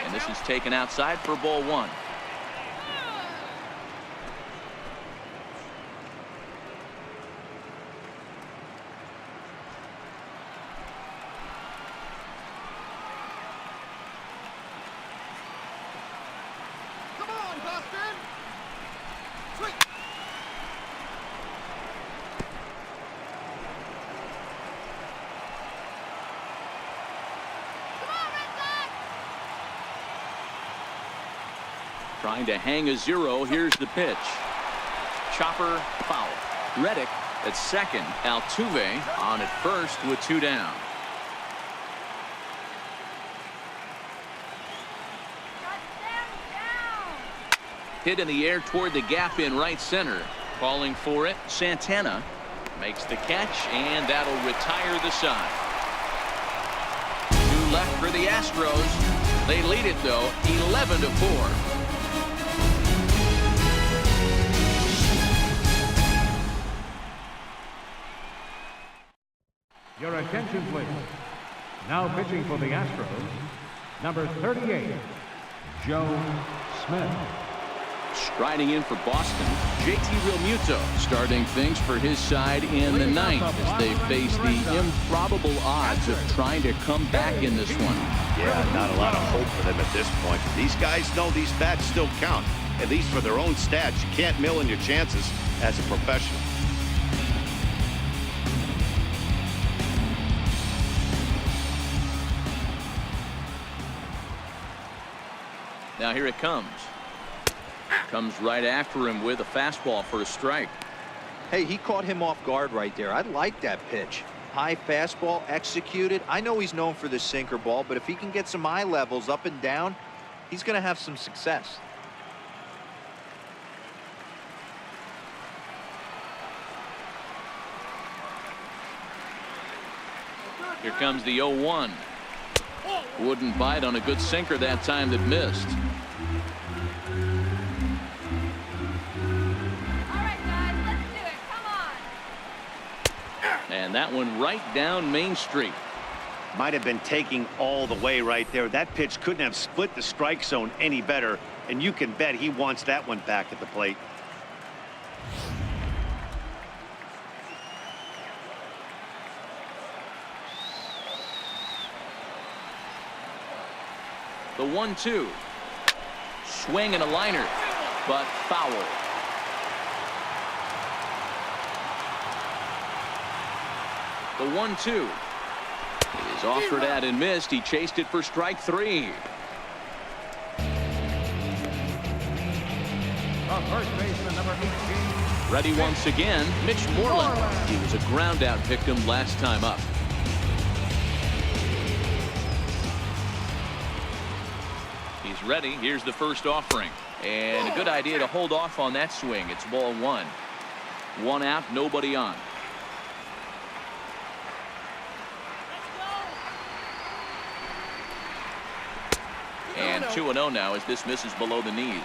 And this is taken outside for ball 1. Come on, Boston. Swing. Trying to hang a 0. Here's the pitch. Chopper foul. Reddick at second. Altuve on at first with 2 down. Hit in the air toward the gap in right center. Calling for it. Santana makes the catch, and that'll retire the side. 2 left for the Astros. They lead it though 11-4. Your attention, please. Now pitching for the Astros, number 38, Joe Smith. Striding in for Boston, JT Realmuto starting things for his side in the ninth as they face the improbable odds of trying to come back in this one. Yeah, not a lot of hope for them at this point. These guys know these bats still count, at least for their own stats. You can't mill in your chances as a professional. Now here it comes. Comes right after him with a fastball for a strike. Hey, he caught him off guard right there. I like that pitch. High fastball executed. I know he's known for the sinker ball, but if he can get some eye levels up and down, he's going to have some success. Here comes the 0-1. Wouldn't bite on a good sinker that time that missed. And that one right down Main Street. Might have been taking all the way right there. That pitch couldn't have split the strike zone any better, and you can bet he wants that one back at the plate. The 1-2. Swing and a liner, but foul. The 1-2 is offered at and missed. He chased it for strike 3. First baseman, number 18. Ready once again, Mitch Moreland. He was a ground out victim last time up. He's ready. Here's the first offering. And a good idea to hold off on that swing. It's ball 1. 1 out, nobody on. And 2-0 now as this misses below the knees.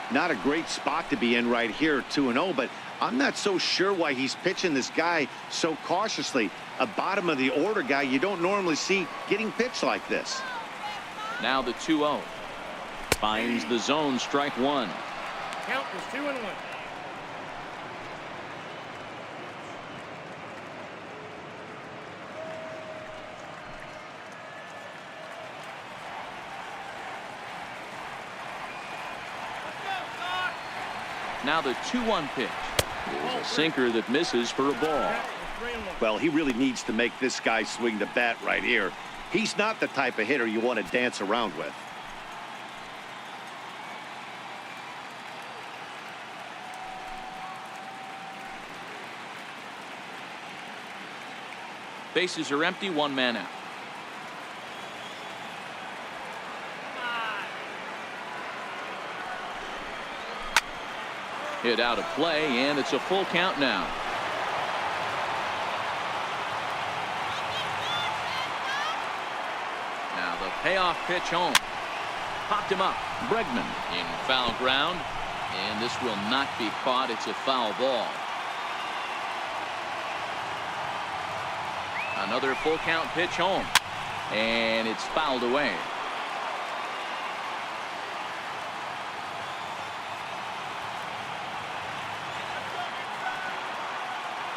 Not a great spot to be in right here, 2-0, but I'm not so sure why he's pitching this guy so cautiously. A bottom of the order guy you don't normally see getting pitched like this. Now the 2-0. Finds the zone, strike 1. Count is 2-1. Now the 2-1 pitch. Here's a sinker that misses for a ball. Well, he really needs to make this guy swing the bat right here. He's not the type of hitter you want to dance around with. Bases are empty, 1 man out. Hit out of play, and it's a full count now. Now the payoff pitch home. Popped him up. Bregman in foul ground, and this will not be caught. It's a foul ball. Another full count pitch home, and it's fouled away.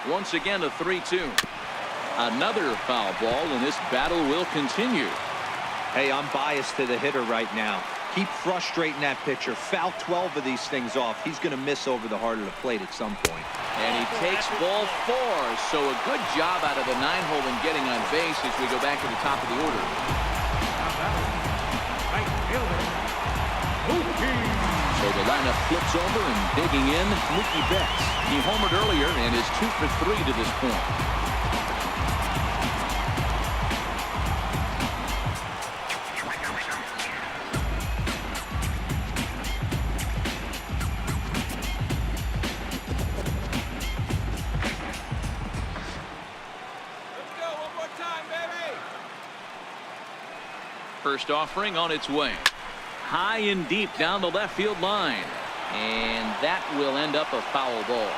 Once again, a 3-2. Another foul ball, and this battle will continue. Hey, I'm biased to the hitter right now. Keep frustrating that pitcher. Foul 12 of these things off. He's going to miss over the heart of the plate at some point. And he takes ball 4. So a good job out of the 9-hole in getting on base as we go back to the top of the order. Right fielder, Mookie. So the lineup flips over, and digging in, Mookie Betts. He homered earlier and is 2 for 3 to this point. Let's go one more time, baby. First offering on its way. High and deep down the left field line. And that will end up a foul ball.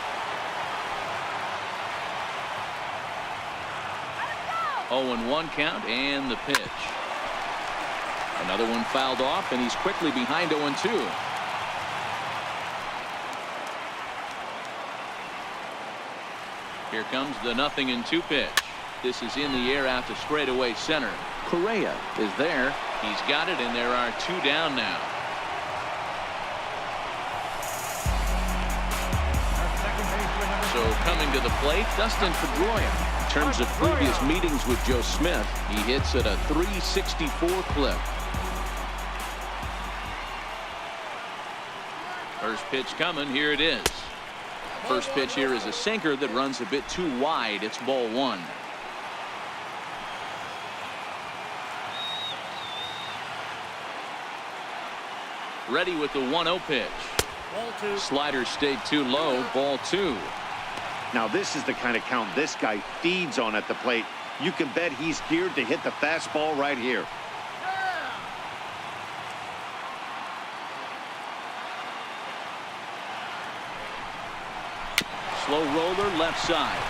0-1 count and the pitch. Another one fouled off, and he's quickly behind 0-2. Here comes the 0-2 pitch. This is in the air out to straightaway center. Correa is there. He's got it, and there are 2 down now. So coming to the plate, Dustin Pedroia. In terms of previous meetings with Joe Smith, he hits at a .364 clip. First pitch coming. Here it is. First pitch here is a sinker that runs a bit too wide. It's ball 1. Ready with the 1-0 pitch. Ball 2. Slider stayed too low. Ball 2. Now this is the kind of count this guy feeds on at the plate. You can bet he's geared to hit the fastball right here. Slow roller left side.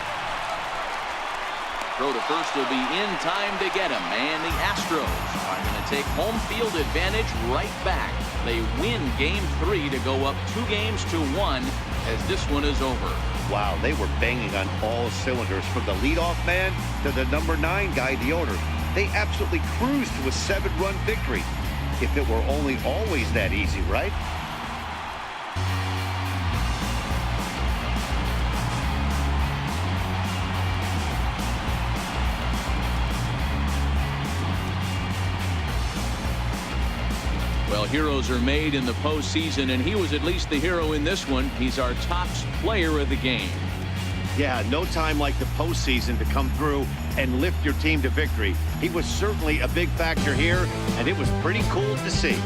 Throw to first will be in time to get him. And the Astros are going to take home field advantage right back. They win game 3 to go up 2-1 as this one is over. Wow, they were banging on all cylinders from the leadoff man to the number 9 guy, the owner. They absolutely cruised to a 7-run victory. If it were only always that easy, right? Well, heroes are made in the postseason, and he was at least the hero in this one. He's our top player of the game. Yeah, no time like the postseason to come through and lift your team to victory. He was certainly a big factor here, and it was pretty cool to see.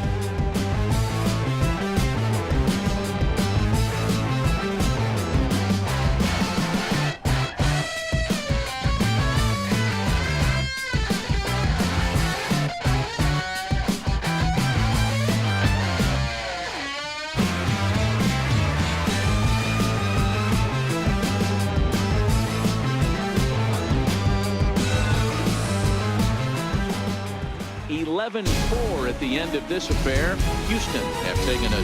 .4 at the end of this affair. Houston have taken a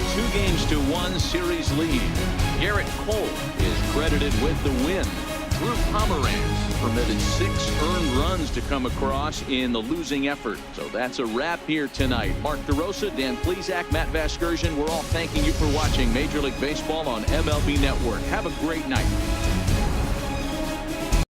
2-1 series lead. Garrett Cole is credited with the win. Drew Pomeranz permitted 6 earned runs to come across in the losing effort. So that's a wrap here tonight. Mark DeRosa, Dan Plesac, Matt Vasgersian, we're all thanking you for watching Major League Baseball on MLB Network. Have a great night.